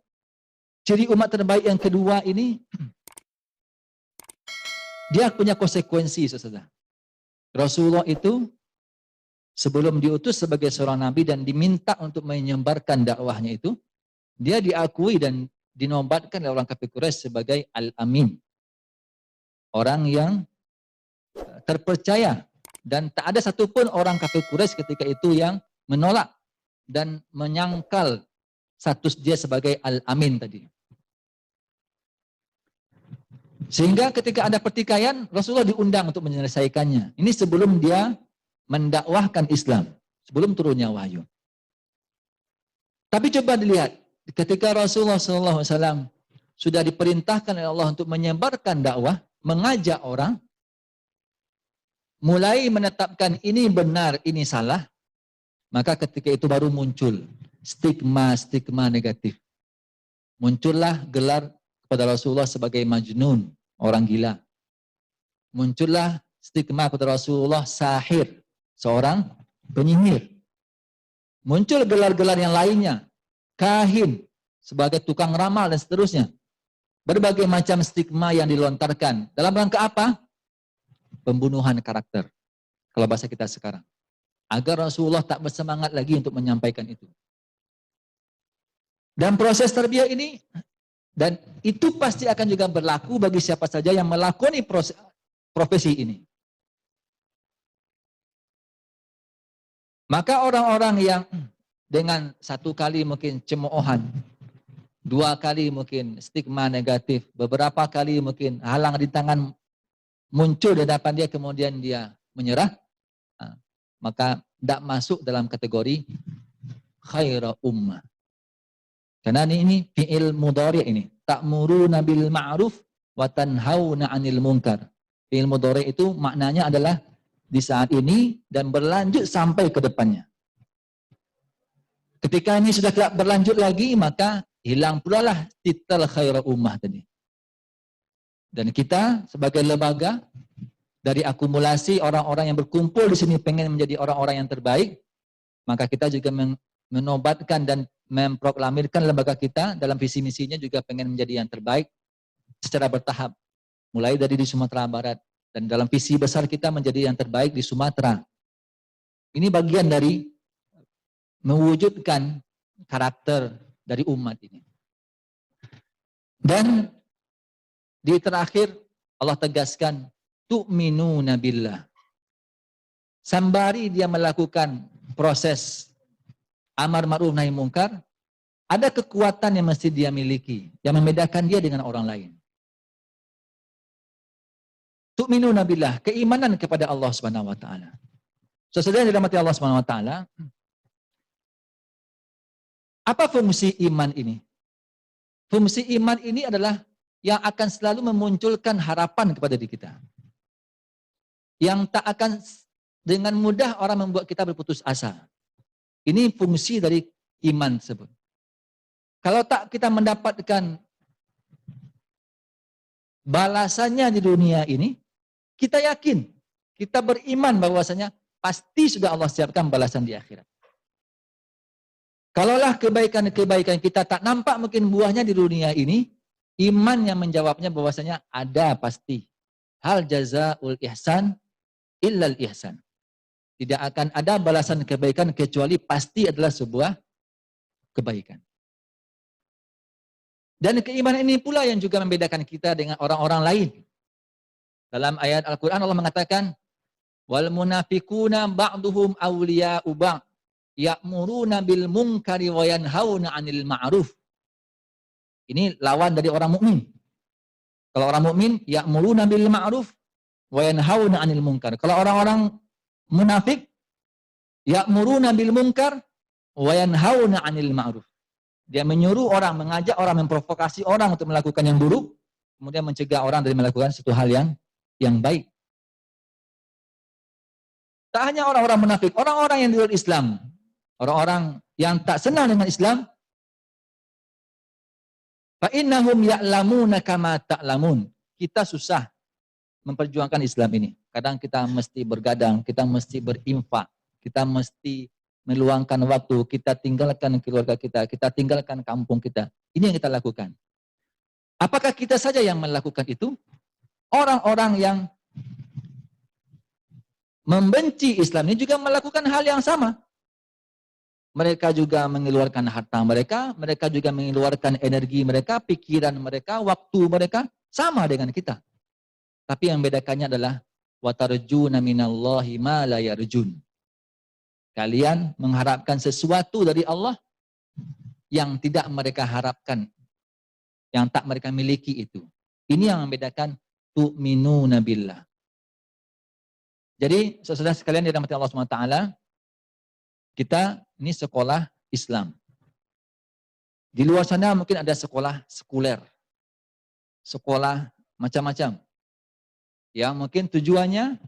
ciri umat terbaik yang kedua ini dia punya konsekuensi, saudara. Rasulullah itu sebelum diutus sebagai seorang nabi dan diminta untuk menyebarkan dakwahnya itu, dia diakui dan dinobatkan oleh orang kafir Quraisy sebagai Al-Amin. Orang yang terpercaya, dan tak ada satupun orang kafir Quraisy ketika itu yang menolak dan menyangkal status dia sebagai Al-Amin tadi. Sehingga ketika ada pertikaian, Rasulullah diundang untuk menyelesaikannya. Ini sebelum dia mendakwahkan Islam, sebelum turunnya wahyu. Tapi coba dilihat, ketika Rasulullah SAW sudah diperintahkan oleh Allah untuk menyebarkan dakwah, mengajak orang, mulai menetapkan ini benar, ini salah, maka ketika itu baru muncul stigma negatif. Muncullah gelar kepada Rasulullah sebagai majnun, orang gila. Muncullah stigma kepada Rasulullah sahir, seorang penyihir. Muncul gelar-gelar yang lainnya, kahin, sebagai tukang ramal dan seterusnya. Berbagai macam stigma yang dilontarkan. Dalam rangka apa? Pembunuhan karakter. Kalau bahasa kita sekarang. Agar Rasulullah tak bersemangat lagi untuk menyampaikan itu. Dan proses tarbiyah ini, dan itu pasti akan juga berlaku bagi siapa saja yang melakoni profesi ini. Maka orang-orang yang dengan satu kali mungkin cemoohan, dua kali mungkin stigma negatif, beberapa kali mungkin halang di tangan muncul di hadapan dia, kemudian dia menyerah, maka tidak masuk dalam kategori khaira ummah. Karena ini fi'il mudhari ini, ta'muruna bil ma'ruf wa tanhauna 'anil munkar. Fi'il mudhari itu maknanya adalah di saat ini dan berlanjut sampai ke depannya. Ketika ini sudah tidak berlanjut lagi, maka hilang pula lah titel khaira ummah tadi. Dan kita sebagai lembaga dari akumulasi orang-orang yang berkumpul di sini pengen menjadi orang-orang yang terbaik, maka kita juga menobatkan dan memproklamirkan lembaga kita dalam visi misinya juga pengen menjadi yang terbaik secara bertahap. Mulai dari di Sumatera Barat dan dalam visi besar kita menjadi yang terbaik di Sumatera. Ini bagian dari mewujudkan karakter dari umat ini. Dan di terakhir Allah tegaskan tu'minuna billah. Sembari dia melakukan proses amar ma'ruf nahi mungkar, ada kekuatan yang mesti dia miliki yang membedakan dia dengan orang lain. Tu'minuna billah, keimanan kepada Allah Subhanahu wa taala. Saudara yang dirahmati Allah Subhanahu wa taala, apa fungsi iman ini? Fungsi iman ini adalah yang akan selalu memunculkan harapan kepada diri kita. Yang tak akan dengan mudah orang membuat kita berputus asa. Ini fungsi dari iman tersebut. Kalau tak kita mendapatkan balasannya di dunia ini, kita yakin, kita beriman bahwasanya pasti sudah Allah siapkan balasan di akhirat. Kalaulah kebaikan-kebaikan kita tak nampak mungkin buahnya di dunia ini, iman yang menjawabnya bahwasanya ada pasti. Hal jazaul ihsan illal ihsan. Tidak akan ada balasan kebaikan kecuali pasti adalah sebuah kebaikan. Dan keimanan ini pula yang juga membedakan kita dengan orang-orang lain. Dalam ayat Al-Quran Allah mengatakan, wal munafiquna ba'duhum awliya'u ba'd ya'muruna bil munkari wa yanhauna 'anil ma'ruf. Ini lawan dari orang mukmin. Kalau orang mukmin ya'muruna bil ma'ruf wa yanhauna 'anil munkar. Kalau orang-orang munafik ya'muruna bil munkar wa yanhauna 'anil ma'ruf. Dia menyuruh orang, mengajak orang, memprovokasi orang untuk melakukan yang buruk, kemudian mencegah orang dari melakukan satu hal yang baik. Tak hanya orang-orang munafik, orang-orang yang di luar Islam, orang-orang yang tak senang dengan Islam, fa innahum ya'lamuna kama ta'lamun. Kita susah memperjuangkan Islam ini. Kadang kita mesti bergadang, kita mesti berinfak, kita mesti meluangkan waktu, kita tinggalkan keluarga kita tinggalkan kampung kita. Ini yang kita lakukan. Apakah kita saja yang melakukan itu? Orang-orang yang membenci Islam ini juga melakukan hal yang sama. Mereka juga mengeluarkan harta mereka, mereka juga mengeluarkan energi mereka, pikiran mereka, waktu mereka, sama dengan kita. Tapi yang bedakannya adalah watarjuna minallahi ma la yarjun. Kalian mengharapkan sesuatu dari Allah yang tidak mereka harapkan, yang tak mereka miliki itu. Ini yang membedakan tu'minuna billah. Jadi, saudara sekalian dirahmati Allah SWT, kita ini sekolah Islam. Di luar sana mungkin ada sekolah sekuler, sekolah macam-macam. Ya, mungkin tujuannya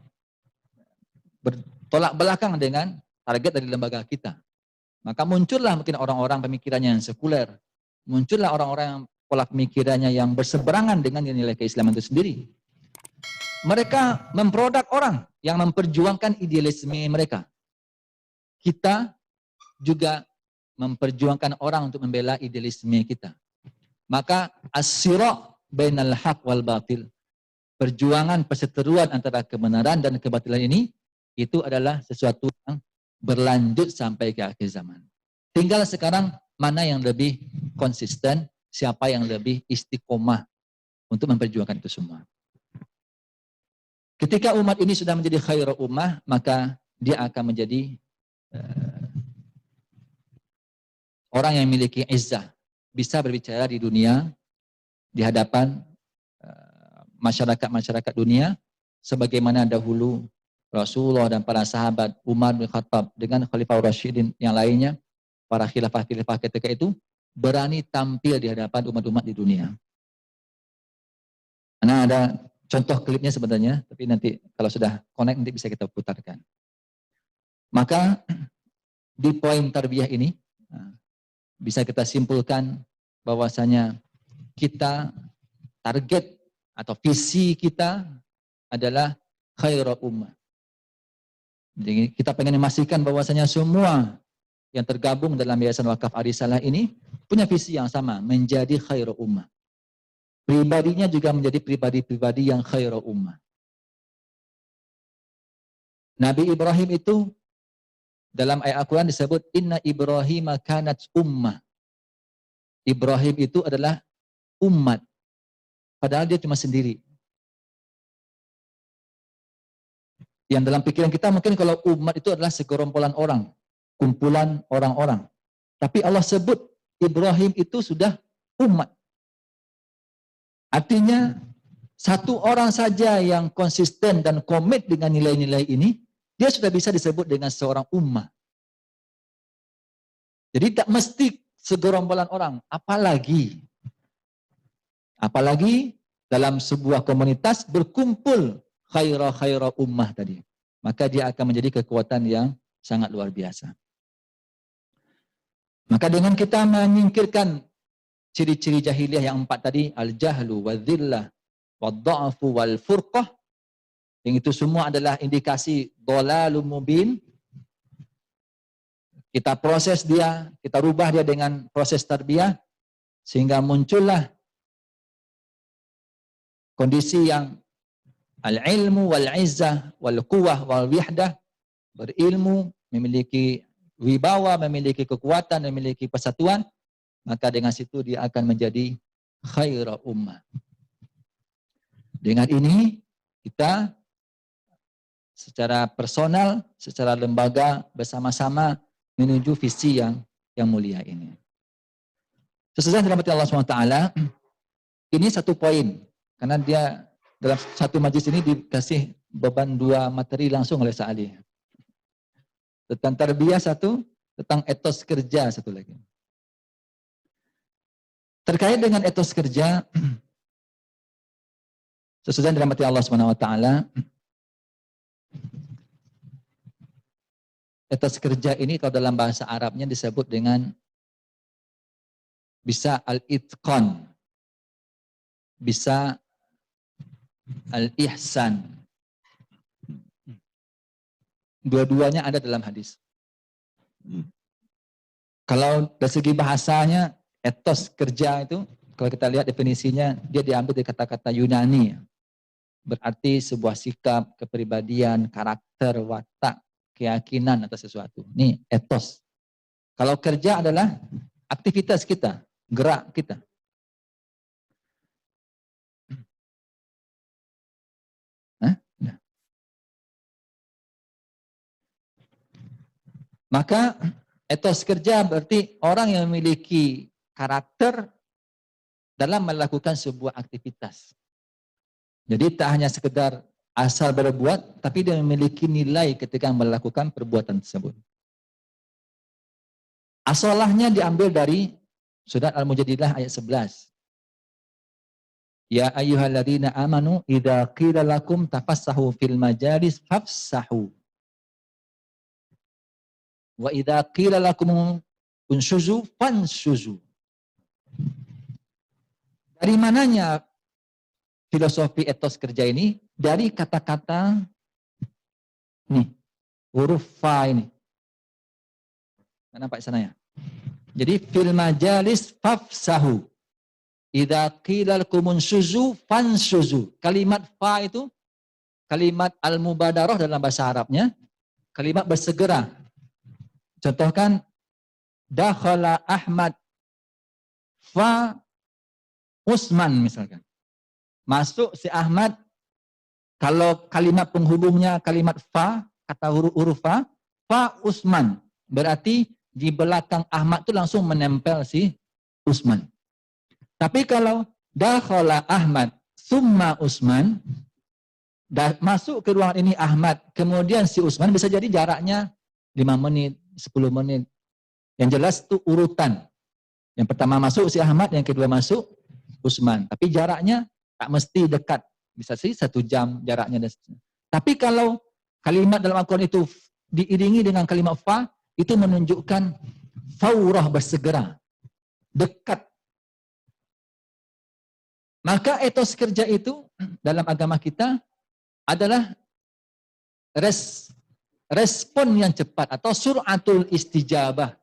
bertolak belakang dengan target dari lembaga kita. Maka muncullah mungkin orang-orang pemikirannya yang sekuler. Muncullah orang-orang yang pola pemikirannya yang berseberangan dengan nilai keislaman itu sendiri. Mereka memproduk orang yang memperjuangkan idealisme mereka. Kita juga memperjuangkan orang untuk membela idealisme kita. Maka as-sira' bainal haq wal batil. Perjuangan perseteruan antara kebenaran dan kebatilan ini, itu adalah sesuatu yang berlanjut sampai ke akhir zaman. Tinggal sekarang mana yang lebih konsisten, siapa yang lebih istiqomah untuk memperjuangkan itu semua. Ketika umat ini sudah menjadi khairu ummah, maka dia akan menjadi orang yang memiliki izzah, bisa berbicara di dunia, di hadapan masyarakat-masyarakat dunia, sebagaimana dahulu Rasulullah dan para sahabat, Umar bin Khattab dengan Khalifah Rasyidin yang lainnya, para khilafah-khilafah ketika itu, berani tampil di hadapan umat-umat di dunia. Nah, ada contoh klipnya sebenarnya, tapi nanti kalau sudah connect nanti bisa kita putarkan. Maka di poin tarbiyah ini, bisa kita simpulkan bahwasanya kita target atau visi kita adalah khairu ummah. Jadi kita pengen memastikan bahwasanya semua yang tergabung dalam Yayasan Wakaf Arisalah ini punya visi yang sama, menjadi khairu ummah. Pribadinya juga menjadi pribadi-pribadi yang khairu ummah. Nabi Ibrahim itu dalam ayat Al-Quran disebut inna Ibrahim kanat ummah. Ibrahim itu adalah umat. Padahal dia cuma sendiri. Yang dalam pikiran kita mungkin kalau umat itu adalah segerombolan orang. Kumpulan orang-orang. Tapi Allah sebut Ibrahim itu sudah umat. Artinya satu orang saja yang konsisten dan komit dengan nilai-nilai ini, dia sudah bisa disebut dengan seorang ummah. Jadi tak mesti segerombolan orang, apalagi dalam sebuah komunitas berkumpul khaira ummah tadi. Maka dia akan menjadi kekuatan yang sangat luar biasa. Maka dengan kita menyingkirkan ciri-ciri jahiliyah yang 4 tadi, al-jahlu, wal-dhillah, wal-dha'fu, wal-furqah, yang itu semua adalah indikasi dhalalun mubin. Kita proses dia, kita rubah dia dengan proses tarbiyah, sehingga muncullah kondisi yang al-ilmu wal-izzah wal-quwah wal-wihdah, berilmu, memiliki wibawa, memiliki kekuatan, memiliki persatuan, maka dengan situ dia akan menjadi khairu ummah. Dengan ini kita secara personal, secara lembaga bersama-sama menuju visi yang mulia ini. Sesudah dirahmati Allah SWT, ini satu poin. Karena dia dalam satu majlis ini dikasih beban 2 materi langsung oleh Sa'ali. Tentang tarbiyah satu, tentang etos kerja satu lagi. Terkait dengan etos kerja, sesudah dirahmati Allah SWT, etos kerja ini kalau dalam bahasa Arabnya disebut dengan bisa al-itqan, bisa al-ihsan. Dua-duanya ada dalam hadis. Kalau dari segi bahasanya, etos kerja itu, kalau kita lihat definisinya, dia diambil dari kata-kata Yunani. berarti sebuah sikap, kepribadian, karakter, watak, keyakinan atas sesuatu. Ini etos. Kalau kerja adalah aktivitas kita, gerak kita. Nah. Maka etos kerja berarti orang yang memiliki karakter dalam melakukan sebuah aktivitas. Jadi tak hanya sekedar asal berbuat, tapi dia memiliki nilai ketika melakukan perbuatan tersebut. Asalahnya diambil dari surat Al-Mujadilah ayat 11. Ya ayyuhalladzina amanu idza qila lakum tafassahu fil majalis fafsahu. Wa idza qila lakum unshuzu fanshuzu. Dari mananya filosofi etos kerja ini? Dari kata-kata nih, huruf fa ini. Nampak sana ya? Jadi fil majalis fafsahu. Idza qila lakum unshuzu fanshuzu. Kalimat fa itu kalimat al-mubadarah dalam bahasa Arabnya, kalimat bersegera. Contohkan dakhala Ahmad fa Usman misalkan. Masuk si Ahmad, kalau kalimat penghubungnya kalimat fa, kata huruf fa Usman. Berarti di belakang Ahmad itu langsung menempel si Usman. Tapi kalau dakhala Ahmad summa Usman, masuk ke ruangan ini Ahmad, kemudian si Usman, bisa jadi jaraknya 5 menit, 10 menit. Yang jelas itu urutan. Yang pertama masuk si Ahmad, yang kedua masuk Usman. Tapi jaraknya tak mesti dekat. Bisa sih 1 jam jaraknya. Tapi kalau kalimat dalam Al-Quran itu diiringi dengan kalimat fa, itu menunjukkan faurah, bersegera, dekat. Maka etos kerja itu dalam agama kita adalah respon yang cepat atau suratul istijabah.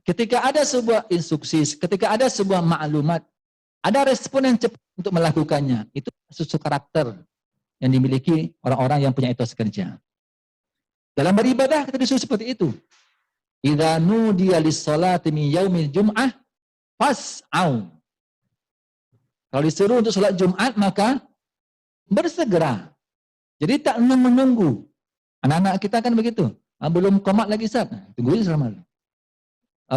Ketika ada sebuah instruksi, ketika ada sebuah maklumat, ada respon yang cepat untuk melakukannya. Itu suatu karakter yang dimiliki orang-orang yang punya etos kerja. Dalam beribadah kita disuruh seperti itu. Idza nudiya lis-shalati min yaumil jum'ah fas'au. Kalau disuruh untuk salat Jumat maka bersegera. Jadi tak menunggu. Anak-anak kita kan begitu. Belum qomat lagi Ustaz. Tunggu aja selama.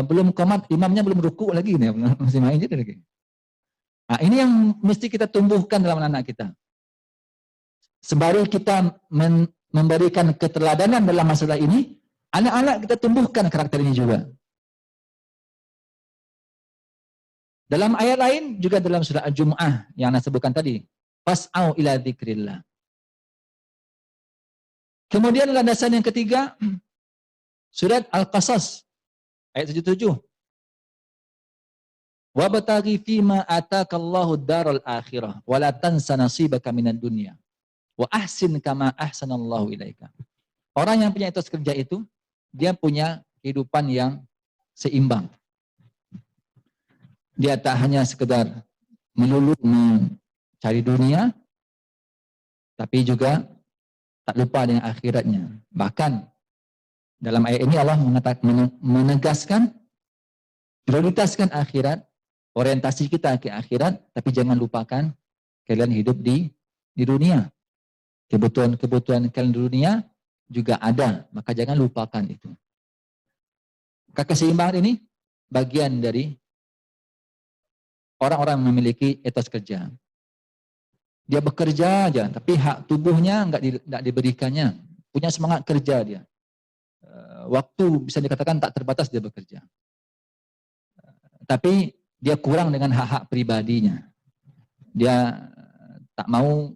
Belum qomat, imamnya belum rukuk lagi nih, masih main gitu lagi. Nah, ini yang mesti kita tumbuhkan dalam anak kita. Sembari kita memberikan keteladanan dalam masalah ini, anak-anak kita tumbuhkan karakter ini juga. Dalam ayat lain juga dalam surah Al-Jumu'ah yang Anda sebutkan tadi, fas'au ila dzikrillah. Kemudian landasan yang ketiga, surat Al-Qasas ayat 77. Wabtaghi fima atakallahu daral akhirah wa la tansa nasibaka minad dunya wa ahsin kama ahsanallahu ilaika. Orang yang punya etos kerja itu, dia punya kehidupan yang seimbang. Dia tak hanya sekedar melulu mencari dunia, tapi juga tak lupa dengan akhiratnya. Bahkan dalam ayat ini Allah menegaskan, prioritaskan akhirat, orientasi kita ke akhirat, tapi jangan lupakan kalian hidup di dunia. Kebutuhan kalian di dunia juga ada, maka jangan lupakan itu. Maka keseimbangan ini bagian dari orang-orang yang memiliki etos kerja. Dia bekerja aja, tapi hak tubuhnya enggak diberikannya. Punya semangat kerja dia. Waktu bisa dikatakan tak terbatas dia bekerja. Tapi dia kurang dengan hak-hak pribadinya. Dia tak mau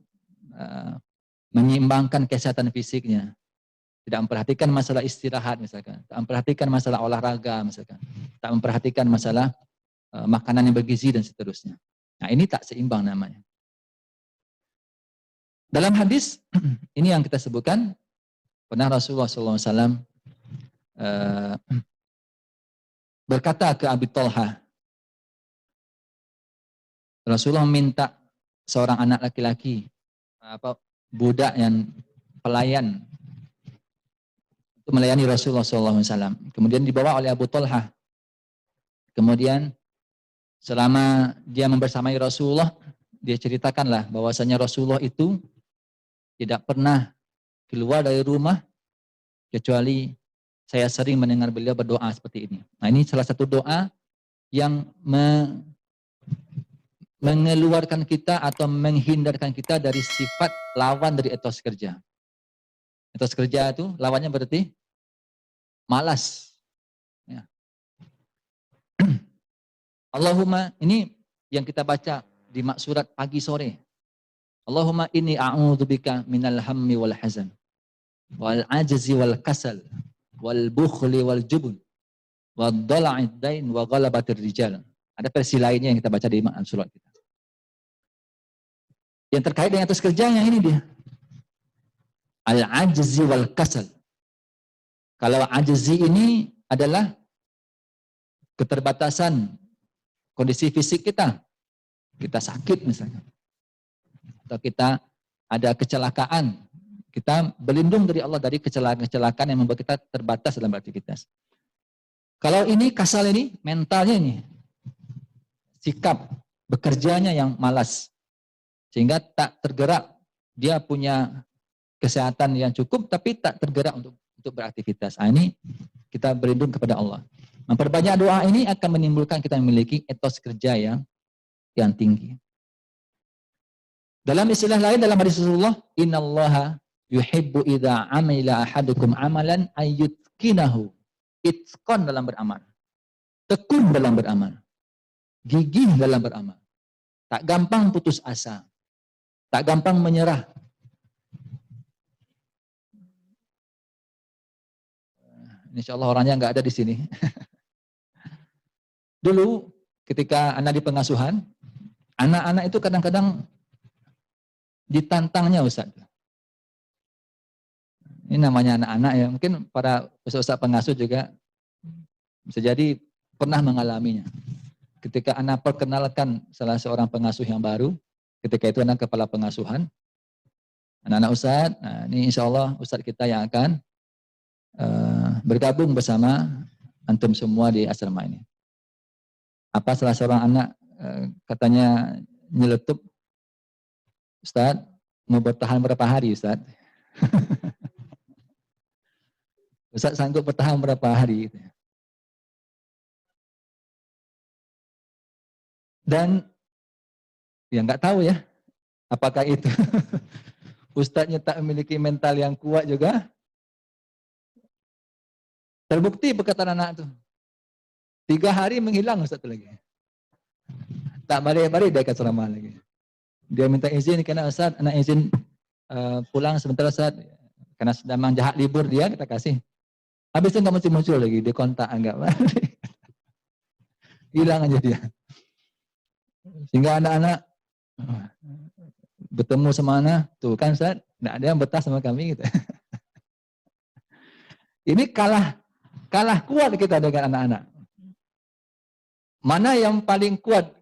menyeimbangkan kesehatan fisiknya. Tidak memperhatikan masalah istirahat misalkan. Tak memperhatikan masalah olahraga misalkan. Tak memperhatikan masalah makanan yang bergizi dan seterusnya. Nah, ini tak seimbang namanya. Dalam hadis, ini yang kita sebutkan, pernah Rasulullah SAW berkata ke Abi Talha, Rasulullah minta seorang anak laki-laki, budak yang pelayan untuk melayani Rasulullah SAW. Kemudian dibawa oleh Abu Talha. Kemudian selama dia membersamai Rasulullah, dia ceritakanlah bahwasanya Rasulullah itu tidak pernah keluar dari rumah kecuali saya sering mendengar beliau berdoa seperti ini. Nah, ini salah satu doa yang mengeluarkan kita atau menghindarkan kita dari sifat lawan dari etos kerja. Etos kerja itu lawannya berarti malas. Ya. Allahumma, ini yang kita baca di surat pagi sore. Allahumma inni a'udzubika minal hammi wal hazan wal ajzi wal kasal wal bukhli wal jubun wal dala'id dain wa ghalabatir rijal. Ada versi lainnya yang kita baca di surat kita. Yang terkait dengan atas kerjanya ini dia. Al-ajzi wal kasal. Kalau ajzi ini adalah keterbatasan kondisi fisik kita. Kita sakit misalnya. Atau kita ada kecelakaan. Kita berlindung dari Allah dari kecelakaan yang membuat kita terbatas dalam beraktivitas. Kalau ini kasal ini, mentalnya ini. Sikap bekerjanya yang malas. Sehingga tak tergerak. Dia punya kesehatan yang cukup tapi tak tergerak untuk beraktivitas. Nah, ini kita berlindung kepada Allah. Memperbanyak doa ini akan menimbulkan kita memiliki etos kerja yang tinggi. Dalam istilah lain dalam hadis Rasulullah, innallaha yuhibbu idza amila ahadukum amalan ayyutkinahu. Itqan dalam beramal. Tekun dalam beramal. Gigih dalam beramal. Tak gampang putus asa. Tak gampang menyerah. Insya Allah orangnya nggak ada di sini. Dulu ketika anak di pengasuhan, anak-anak itu kadang-kadang ditantangnya Ustaz. Ini namanya anak-anak ya, mungkin para ustaz-ustaz pengasuh juga bisa jadi pernah mengalaminya. Ketika anak perkenalkan salah seorang pengasuh yang baru, ketika itu anak kepala pengasuhan, anak-anak Ustaz, nah ini insya Allah Ustaz kita yang akan bergabung bersama antum semua di asrama ini. Apa salah seorang anak katanya nyeletup, Ustaz, mau bertahan berapa hari Ustaz? Ustaz sanggup bertahan berapa hari? Dan ya nggak tahu ya, apakah itu Ustaznya tak memiliki mental yang kuat juga. Terbukti perkataan anak itu. 3 hari menghilang Ustaz lagi. Tak balik-balik dia ke asrama lagi. Dia minta izin, karena Ustaz, anak izin pulang sebentar Ustaz. Karena sudah memang jahat libur dia, kita kasih. Habis itu nggak mesti muncul lagi, dia kontak enggak balik. Hilang aja dia. Sehingga anak-anak bertemu sama anak, tuh kan Ustaz, nggak ada yang betah sama kami gitu. Ini kalah kuat kita dengan anak-anak. Mana yang paling kuat?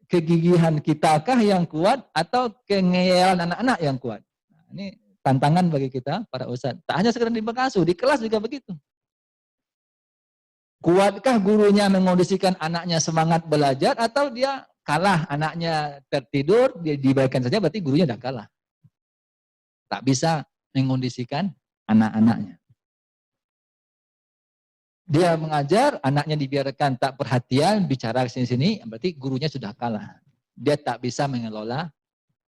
Kegigihan kitakah yang kuat atau kengeyalan anak-anak yang kuat? Nah, ini tantangan bagi kita para ustadz. Tak hanya sekedar di pengasuh, di kelas juga begitu. Kuatkah gurunya mengondisikan anaknya semangat belajar atau dia kalah, anaknya tertidur, dia dibiarkan saja berarti gurunya sudah kalah. Tak bisa mengondisikan anak-anaknya. Dia mengajar, anaknya dibiarkan tak perhatian, bicara sini-sini, berarti gurunya sudah kalah. Dia tak bisa mengelola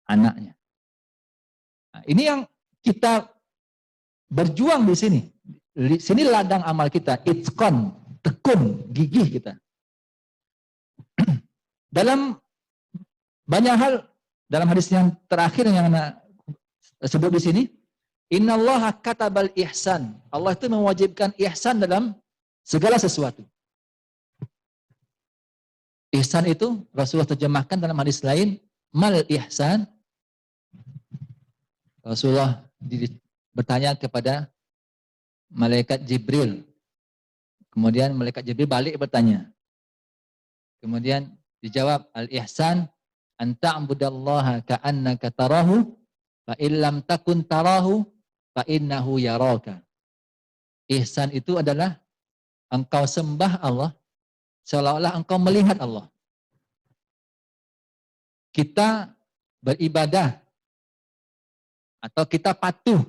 anaknya. Nah, ini yang kita berjuang di sini. Di sini ladang amal kita, itqan, tekun, gigih kita. Dalam banyak hal, dalam hadis yang terakhir yang anak sebut di sini, innallaha katabal ihsan. Allah itu mewajibkan ihsan dalam segala sesuatu. Ihsan itu Rasulullah terjemahkan dalam hadis lain, mal ihsan. Rasulullah bertanya kepada malaikat Jibril. Kemudian malaikat Jibril balik bertanya. Kemudian dijawab, al ihsan Anta'budallaha ka'annaka tarahu fa illam takun tarahu fa innahu yaraka. Ihsan itu adalah engkau sembah Allah seolah-olah engkau melihat Allah. Kita beribadah atau kita patuh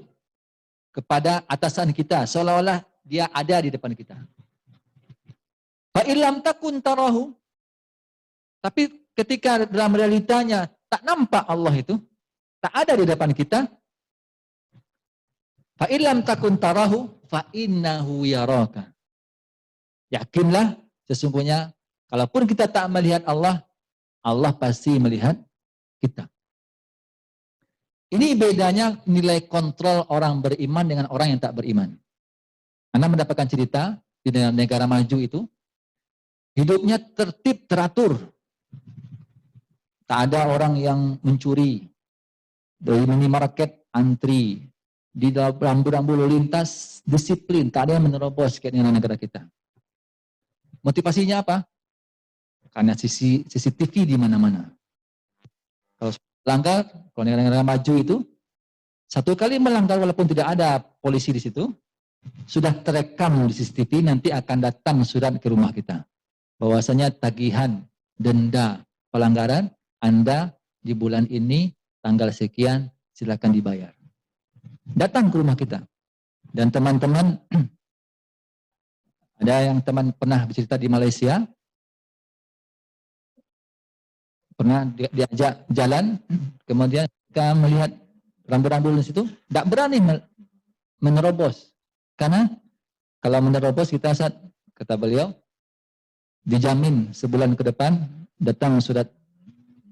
kepada atasan kita seolah-olah dia ada di depan kita. Fa illam takun tarahu, tapi ketika dalam realitanya tak nampak Allah itu, tak ada di depan kita. Fa illam takun tarahu fa innahu yaraka. Yakinlah sesungguhnya kalaupun kita tak melihat Allah, Allah pasti melihat kita. Ini bedanya nilai kontrol orang beriman dengan orang yang tak beriman. Anda mendapatkan cerita di negara maju itu, hidupnya tertib, teratur. Tak ada orang yang mencuri. Dari minimarket antri. Di dalam rambu-rambu lalu lintas disiplin. Tak ada yang menerobos kayak di negara kita. Motivasinya apa? Karena CCTV di mana-mana. Kalau melanggar, kalau negara-negara maju itu, satu kali melanggar walaupun tidak ada polisi di situ, sudah terekam di CCTV, nanti akan datang surat ke rumah kita. Bahwasanya tagihan, denda, pelanggaran, Anda di bulan ini, tanggal sekian, silakan dibayar. Datang ke rumah kita. Dan teman-teman, ada yang teman pernah bercerita di Malaysia, pernah diajak jalan, kemudian kita melihat rambu-rambu di situ, tidak berani menerobos. Karena kalau menerobos kita saat, kata beliau, dijamin sebulan ke depan datang surat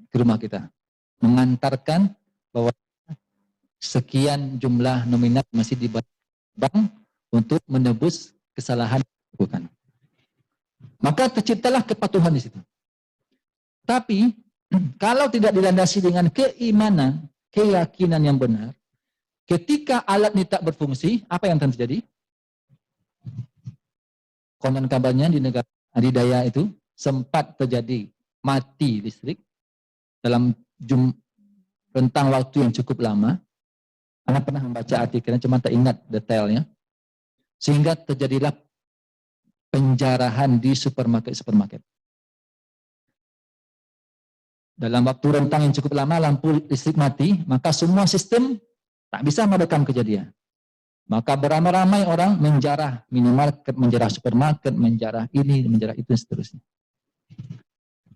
ke rumah kita. Mengantarkan bahwa sekian jumlah nominal masih di bank untuk menebus kesalahan yang dilakukan. Maka terciptalah kepatuhan di situ. Tapi kalau tidak dilandasi dengan keimanan, keyakinan yang benar, ketika alat ini tak berfungsi, apa yang akan terjadi? Konon kabarnya di negara adidaya itu sempat terjadi mati listrik dalam rentang waktu yang cukup lama. Anda pernah membaca artikelnya, cuma tak ingat detailnya. Sehingga terjadilah penjarahan di supermarket. Dalam waktu rentang yang cukup lama, lampu listrik mati, maka semua sistem tak bisa meredam kejadian. Maka beramai-ramai orang menjarah minimarket, menjarah supermarket, menjarah ini, menjarah itu, dan seterusnya.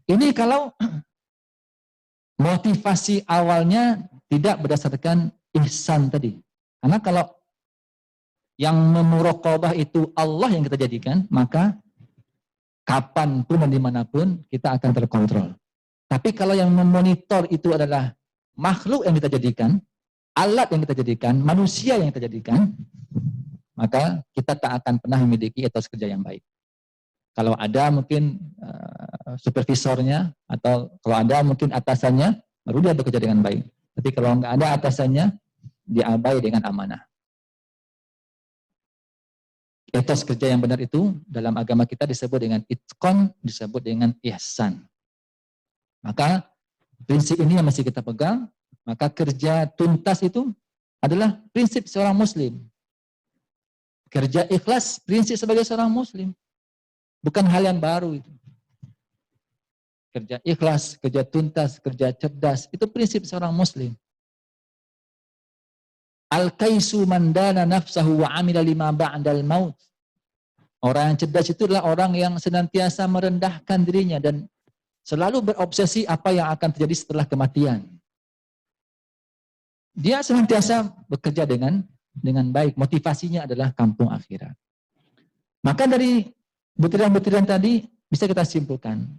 Ini kalau motivasi awalnya tidak berdasarkan ihsan tadi. Karena kalau yang memuraqabah itu Allah yang kita jadikan, maka kapanpun dan dimanapun kita akan terkontrol. Tapi kalau yang memonitor itu adalah makhluk yang kita jadikan, alat yang kita jadikan, manusia yang kita jadikan, maka kita tak akan pernah memiliki etos kerja yang baik. Kalau ada mungkin supervisornya, atau kalau ada mungkin atasannya, baru dia bekerja dengan baik. Tapi kalau nggak ada atasannya, dia abai dengan amanah. Etos kerja yang benar itu dalam agama kita disebut dengan itqan, disebut dengan ihsan. Maka prinsip ini yang masih kita pegang. Maka kerja tuntas itu adalah prinsip seorang muslim. Kerja ikhlas prinsip sebagai seorang muslim. Bukan hal yang baru itu. Kerja ikhlas, kerja tuntas, kerja cerdas, itu prinsip seorang muslim. Al-kaisu mandana nafsahu wa amila lima ba'dal maut. Orang yang cerdas itu adalah orang yang senantiasa merendahkan dirinya dan selalu berobsesi apa yang akan terjadi setelah kematian. Dia senantiasa bekerja dengan baik. Motivasinya adalah kampung akhirat. Maka dari butiran-butiran tadi bisa kita simpulkan.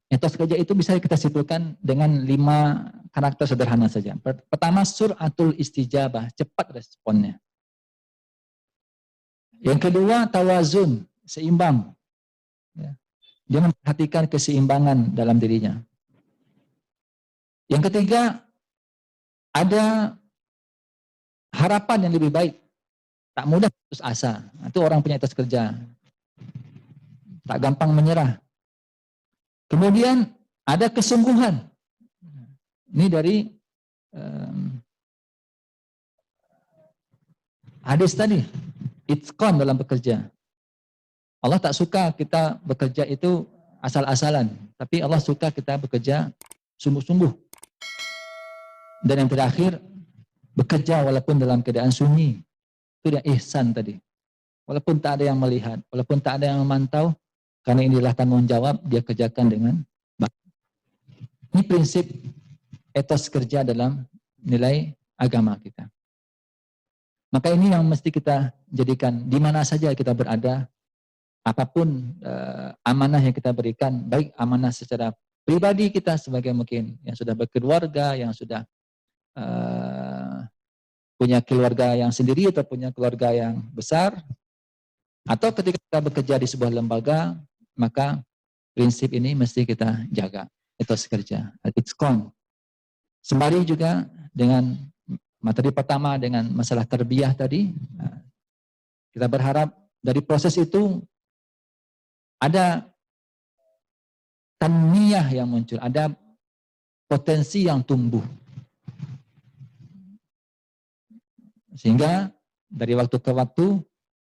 Etos kerja itu bisa kita simpulkan dengan 5 karakter sederhana saja. Pertama, suratul istijabah, cepat responnya. Yang kedua, tawazun, seimbang. Dia memperhatikan keseimbangan dalam dirinya. Yang ketiga, ada harapan yang lebih baik. Tak mudah putus asa. Itu orang punya etos kerja. Tak gampang menyerah. Kemudian ada kesungguhan. Ini dari hadis tadi, itqan dalam bekerja. Allah tak suka kita bekerja itu asal-asalan, tapi Allah suka kita bekerja sungguh-sungguh. Dan yang terakhir, bekerja walaupun dalam keadaan sunyi. Itu dia ihsan tadi. Walaupun tak ada yang melihat, walaupun tak ada yang memantau, karena inilah tanggung jawab, dia kerjakan dengan baik. Ini prinsip etos kerja dalam nilai agama kita. Maka ini yang mesti kita jadikan di mana saja kita berada, apapun amanah yang kita berikan, baik amanah secara pribadi kita sebagai mungkin yang sudah berkeluarga, yang sudah punya keluarga yang sendiri atau punya keluarga yang besar, atau ketika kita bekerja di sebuah lembaga, maka prinsip ini mesti kita jaga, etos kerja, itqan. Sembari juga dengan materi pertama dengan masalah tarbiyah tadi, kita berharap dari proses itu ada tanmiyah yang muncul, ada potensi yang tumbuh. Sehingga dari waktu ke waktu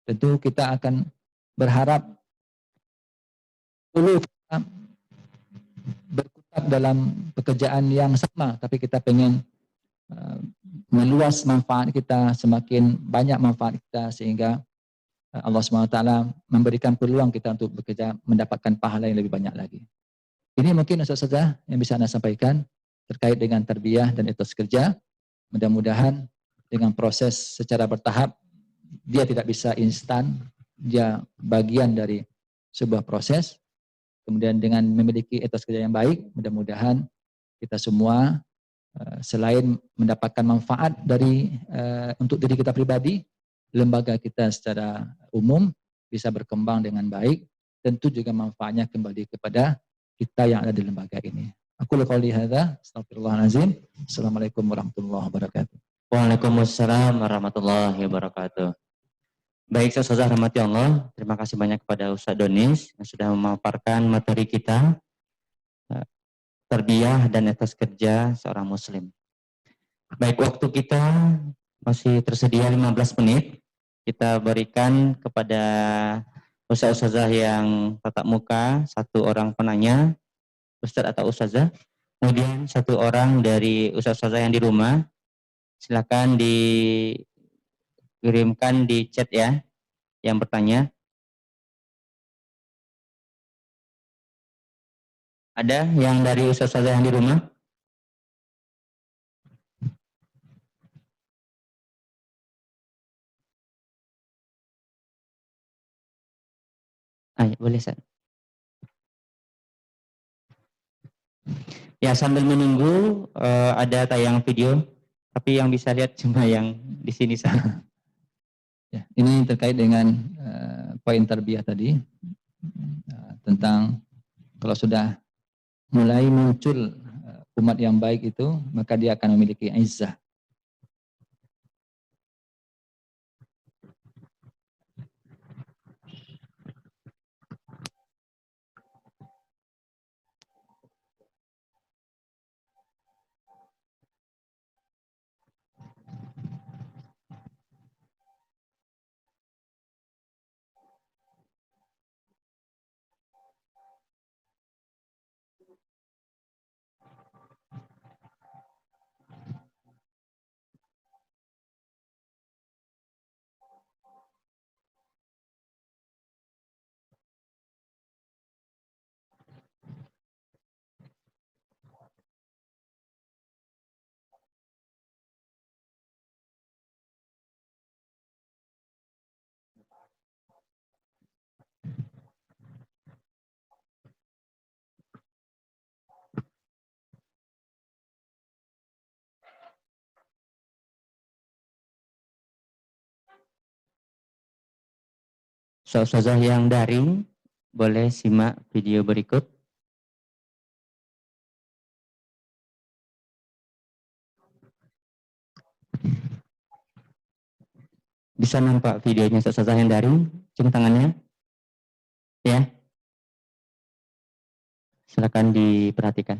tentu kita akan berharap dulu kita berkutat dalam pekerjaan yang sama, tapi kita pengen meluas manfaat kita, semakin banyak manfaat kita, sehingga Allah SWT memberikan peluang kita untuk bekerja, mendapatkan pahala yang lebih banyak lagi. Ini mungkin Ustaz-Ustazah yang bisa Anda sampaikan terkait dengan tarbiyah dan etos kerja. Mudah-mudahan dengan proses secara bertahap, dia tidak bisa instan, dia bagian dari sebuah proses. Kemudian dengan memiliki etos kerja yang baik, mudah-mudahan kita semua selain mendapatkan manfaat dari untuk diri kita pribadi, lembaga kita secara umum bisa berkembang dengan baik, tentu juga manfaatnya kembali kepada kita yang ada di lembaga ini. Aku qouli hadza, astagfirullahalazim. Assalamualaikum warahmatullahi wabarakatuh. Waalaikumsalam warahmatullahi wabarakatuh. Baik, Ustazah rahmati Allah, terima kasih banyak kepada Ustaz Donis yang sudah memaparkan materi kita, tarbiyah dan etos kerja seorang muslim. Baik, waktu kita masih tersedia 15 menit. Kita berikan kepada Ustaz-Ustazah yang tatap muka, satu orang penanya, Ustaz atau Ustazah, kemudian satu orang dari Ustaz-Ustazah yang di rumah. Silakan dikirimkan di chat ya, yang bertanya. Ada yang dari Ustaz-Ustazah yang di rumah? Ya, boleh, Ustaz. Ya, sambil menunggu ada tayang video, tapi yang bisa lihat cuma yang di sini saja. Ya, ini terkait dengan poin tarbiyah tadi, tentang kalau sudah mulai muncul umat yang baik itu, maka dia akan memiliki izzah. Ustazah yang daring, boleh simak video berikut. Bisa nampak videonya Ustazah yang daring? Cium tangannya. Ya. Silakan diperhatikan.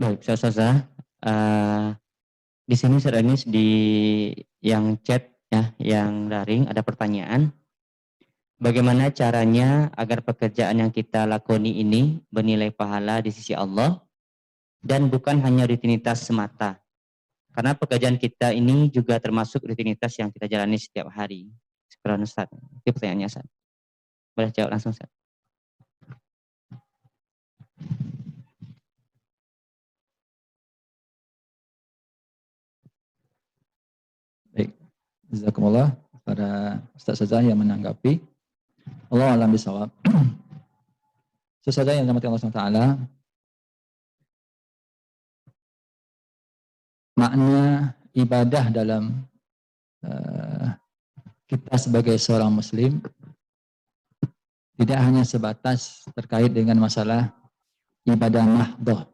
Baik, Ustazah. Di sini Ustaz Anis di yang chat ya, yang daring ada pertanyaan. Bagaimana caranya agar pekerjaan yang kita lakoni ini bernilai pahala di sisi Allah dan bukan hanya rutinitas semata? Karena pekerjaan kita ini juga termasuk rutinitas yang kita jalani setiap hari. Sekarang Ustaz, itu pertanyaannya Ustaz. Boleh jawab langsung Ustaz. Baik, jazakumullah para ustaz-ustazah yang menanggapi. Allah alam bisawab. Ustazah yang dirahmati Allah SWT, makna ibadah dalam kita sebagai seorang muslim tidak hanya sebatas terkait dengan masalah ibadah mahdhah.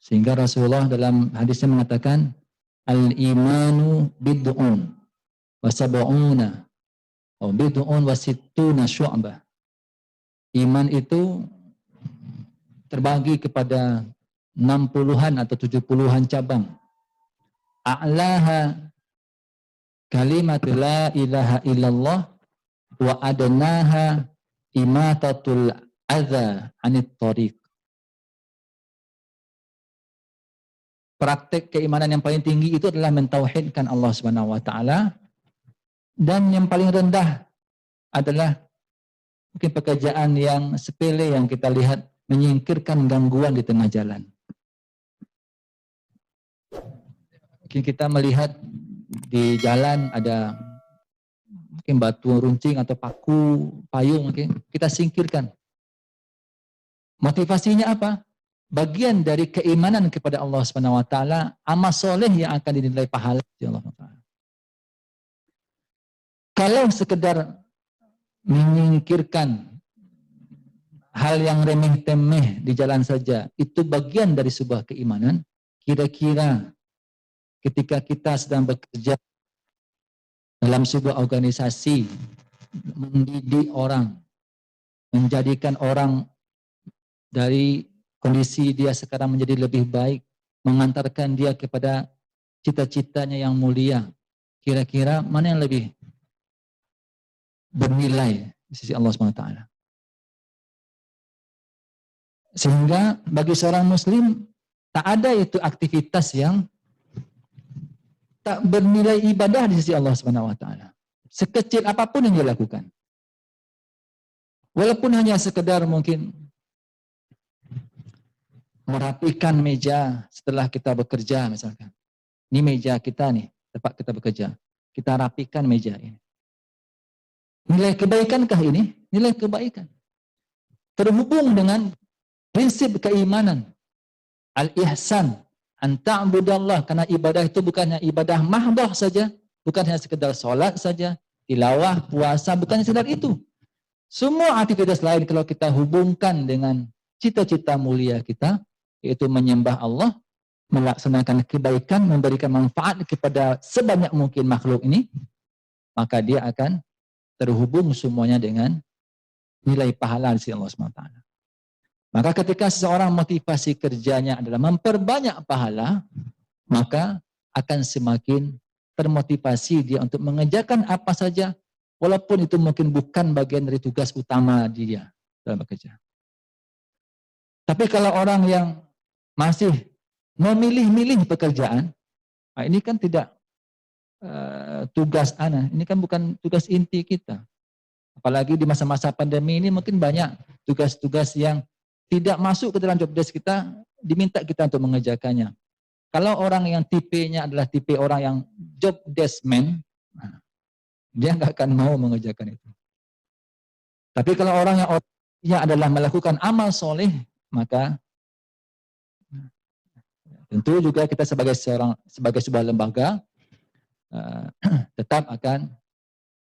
Sehingga Rasulullah dalam hadisnya mengatakan al-imanu bid'un wa sab'una atau bid'un wa sittuna syu'bah. Iman itu terbagi kepada 60-an atau 70-an cabang. A'laha kalimat la ilaha illallah wa adnaha imatatul adza anit thariq. Praktek keimanan yang paling tinggi itu adalah mentauhidkan Allah Subhanahu wa taala, dan yang paling rendah adalah mungkin pekerjaan yang sepele yang kita lihat menyingkirkan gangguan di tengah jalan. Mungkin kita melihat di jalan ada mungkin batu runcing atau paku, payung, mungkin kita singkirkan. Motivasinya apa? Bagian dari keimanan kepada Allah Subhanahu wa taala, amal soleh yang akan dinilai pahala di Allah Subhanahu wa taala. Kalau sekedar menyingkirkan hal yang remeh-temeh di jalan saja, itu bagian dari sebuah keimanan. Kira-kira ketika kita sedang bekerja dalam sebuah organisasi, mendidik orang, menjadikan orang dari kondisi dia sekarang menjadi lebih baik, mengantarkan dia kepada cita-citanya yang mulia, kira-kira mana yang lebih bernilai di sisi Allah SWT? Sehingga bagi seorang muslim, tak ada itu aktivitas yang tak bernilai ibadah di sisi Allah SWT. Sekecil apapun yang dia lakukan. Walaupun hanya sekedar mungkin merapikan meja setelah kita bekerja misalkan. Ini meja kita nih, tempat kita bekerja. Kita rapikan meja ini. Nilai kebaikankah ini? Nilai kebaikan. Terhubung dengan prinsip keimanan. Al-ihsan. Anta'budallah. Karena ibadah itu bukannya ibadah mahdhah saja. Bukan hanya sekedar sholat saja. Tilawah, puasa, bukan sekedar itu. Semua aktivitas lain kalau kita hubungkan dengan cita-cita mulia kita, yaitu menyembah Allah, melaksanakan kebaikan, memberikan manfaat kepada sebanyak mungkin makhluk ini, maka dia akan terhubung semuanya dengan nilai pahala di sisi Allah SWT. Maka ketika seseorang motivasi kerjanya adalah memperbanyak pahala, maka akan semakin termotivasi dia untuk mengerjakan apa saja, walaupun itu mungkin bukan bagian dari tugas utama dia dalam bekerja. Tapi kalau orang yang masih memilih-milih pekerjaan, nah ini kan tidak tugas ana, ini kan bukan tugas inti kita. Apalagi di masa-masa pandemi ini mungkin banyak tugas-tugas yang tidak masuk ke dalam job desk kita, diminta kita untuk mengerjakannya. Kalau orang yang tipenya adalah tipe orang yang job desk man, nah, dia nggak akan mau mengerjakan itu. Tapi kalau orang yang adalah melakukan amal soleh, maka tentu juga kita sebagai sebuah lembaga tetap akan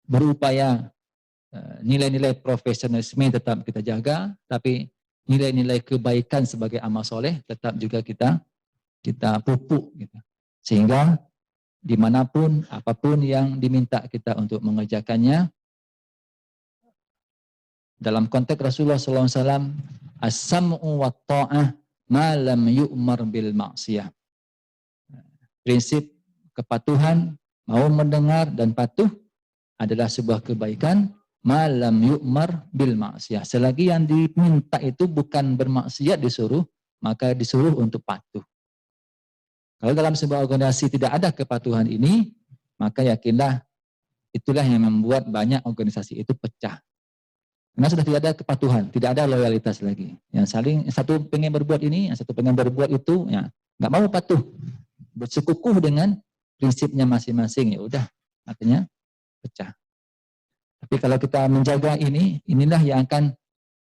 berupaya nilai-nilai profesionalisme tetap kita jaga, tapi nilai-nilai kebaikan sebagai amal soleh tetap juga kita pupuk gitu. Sehingga dimanapun apapun yang diminta kita untuk mengerjakannya, dalam konteks Rasulullah SAW as-sam'u wa ta'ah ma lam yu'mar bil ma'siyah. Prinsip kepatuhan, mau mendengar dan patuh adalah sebuah kebaikan malam yu'mar bil maksiyah. Selagi yang diminta itu bukan bermaksiat disuruh, maka disuruh untuk patuh. Kalau dalam sebuah organisasi tidak ada kepatuhan ini, maka yakinlah itulah yang membuat banyak organisasi itu pecah. Karena sudah tidak ada kepatuhan, tidak ada loyalitas lagi. Yang saling satu pengen berbuat ini, yang satu pengen berbuat itu, ya nggak mau patuh, bersekukuh dengan prinsipnya masing-masing, ya udah, artinya pecah. Tapi kalau kita menjaga ini, inilah yang akan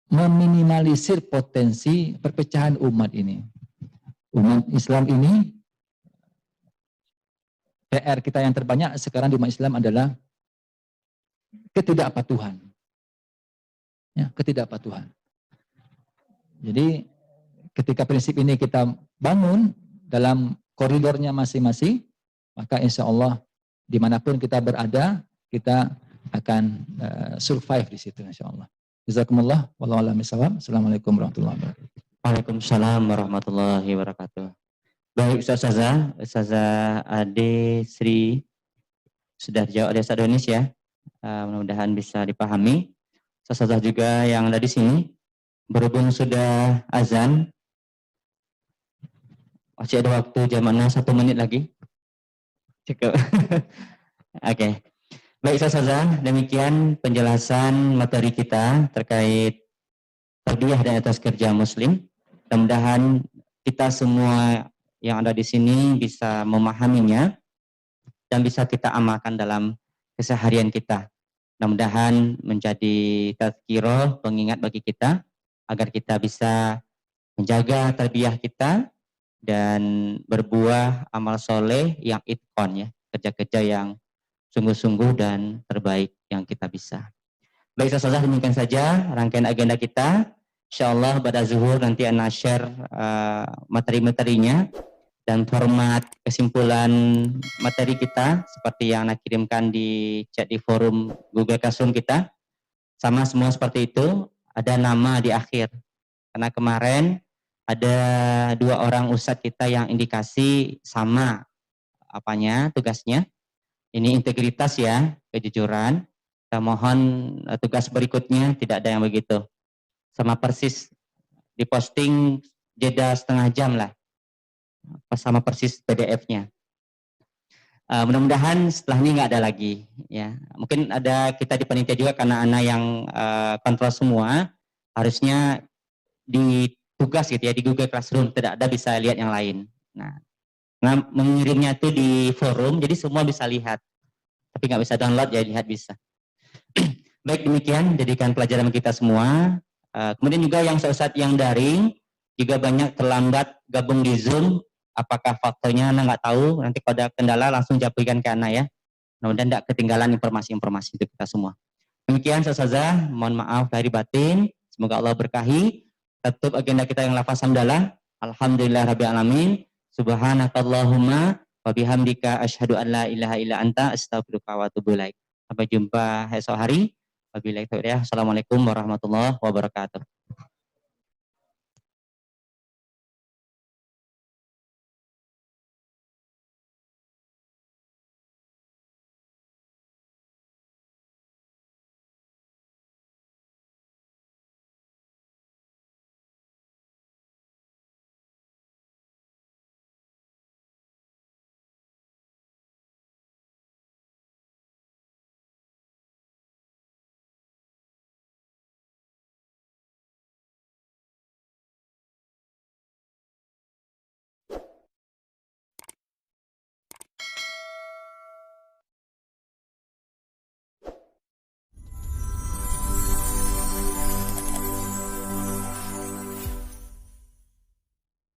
meminimalisir potensi perpecahan umat ini. Umat Islam ini, PR kita yang terbanyak sekarang di umat Islam adalah ketidakpatuhan. Ya, ketidakpatuhan. Jadi ketika prinsip ini kita bangun dalam koridornya masing-masing, maka insya Allah dimanapun kita berada, kita akan survive di situ insya Allah. Jazakumullah wallahu a'lam bishawab. Assalamualaikum warahmatullahi wabarakatuh. Waalaikumsalam warahmatullahi wabarakatuh. Baik Ustazah Ade Sri sudah jawab oleh Ustaz Donis ya. Mudah-mudahan bisa dipahami. Ustazah juga yang ada di sini, berhubung sudah azan, masih ada waktu jamnya 1 menit lagi. Cukup. Oke. Baik Ustazah, demikian penjelasan materi kita terkait tarbiyah dan etos kerja muslim. Mudah-mudahan kita semua yang ada di sini bisa memahaminya dan bisa kita amalkan dalam keseharian kita. Mudah-mudahan menjadi tazkirah, pengingat bagi kita agar kita bisa menjaga tarbiyah kita dan berbuah amal soleh yang itqon ya, kerja-kerja yang sungguh-sungguh dan terbaik yang kita bisa. Baik Ustazah, demikian saja rangkaian agenda kita. Insyaallah pada zuhur nanti Ana share materi-materinya dan format kesimpulan materi kita seperti yang Ana kirimkan di chat di forum Google Classroom kita. Sama semua seperti itu, ada nama di akhir. Karena kemarin ada 2 orang ustadz kita yang indikasi sama tugasnya. Ini integritas ya, kejujuran. Kita mohon tugas berikutnya tidak ada yang begitu. Sama persis diposting jeda setengah jam lah. Sama persis PDF-nya. Mudah-mudahan setelah ini nggak ada lagi. Ya, mungkin ada kita di panitia juga karena Ana yang kontrol semua. Harusnya di tugas gitu ya di Google Classroom tidak ada bisa lihat yang lain. Nah mengirimnya itu di forum, jadi semua bisa lihat. Tapi nggak bisa download, ya lihat bisa. Baik, demikian jadikan pelajaran kita semua. Kemudian juga yang Ustadz yang daring, juga banyak terlambat gabung di Zoom. Apakah faktornya Anda nggak tahu, nanti kalau ada kendala langsung jabarkan ke Anda ya. Mudah-mudahan tidak ketinggalan informasi-informasi itu kita semua. Demikian Ustazah, mohon maaf lahir batin. Semoga Allah berkahi. Tutup agenda kita yang lafaz hamdalah. Alhamdulillah rabbil alamin. Subhanakallahumma wa bihamdika asyhadu an la ilaha illa anta astaghfiruka wa atubu ilaik. Sampai jumpa esok hari. Wabillahi taufiq. Assalamualaikum warahmatullahi wabarakatuh.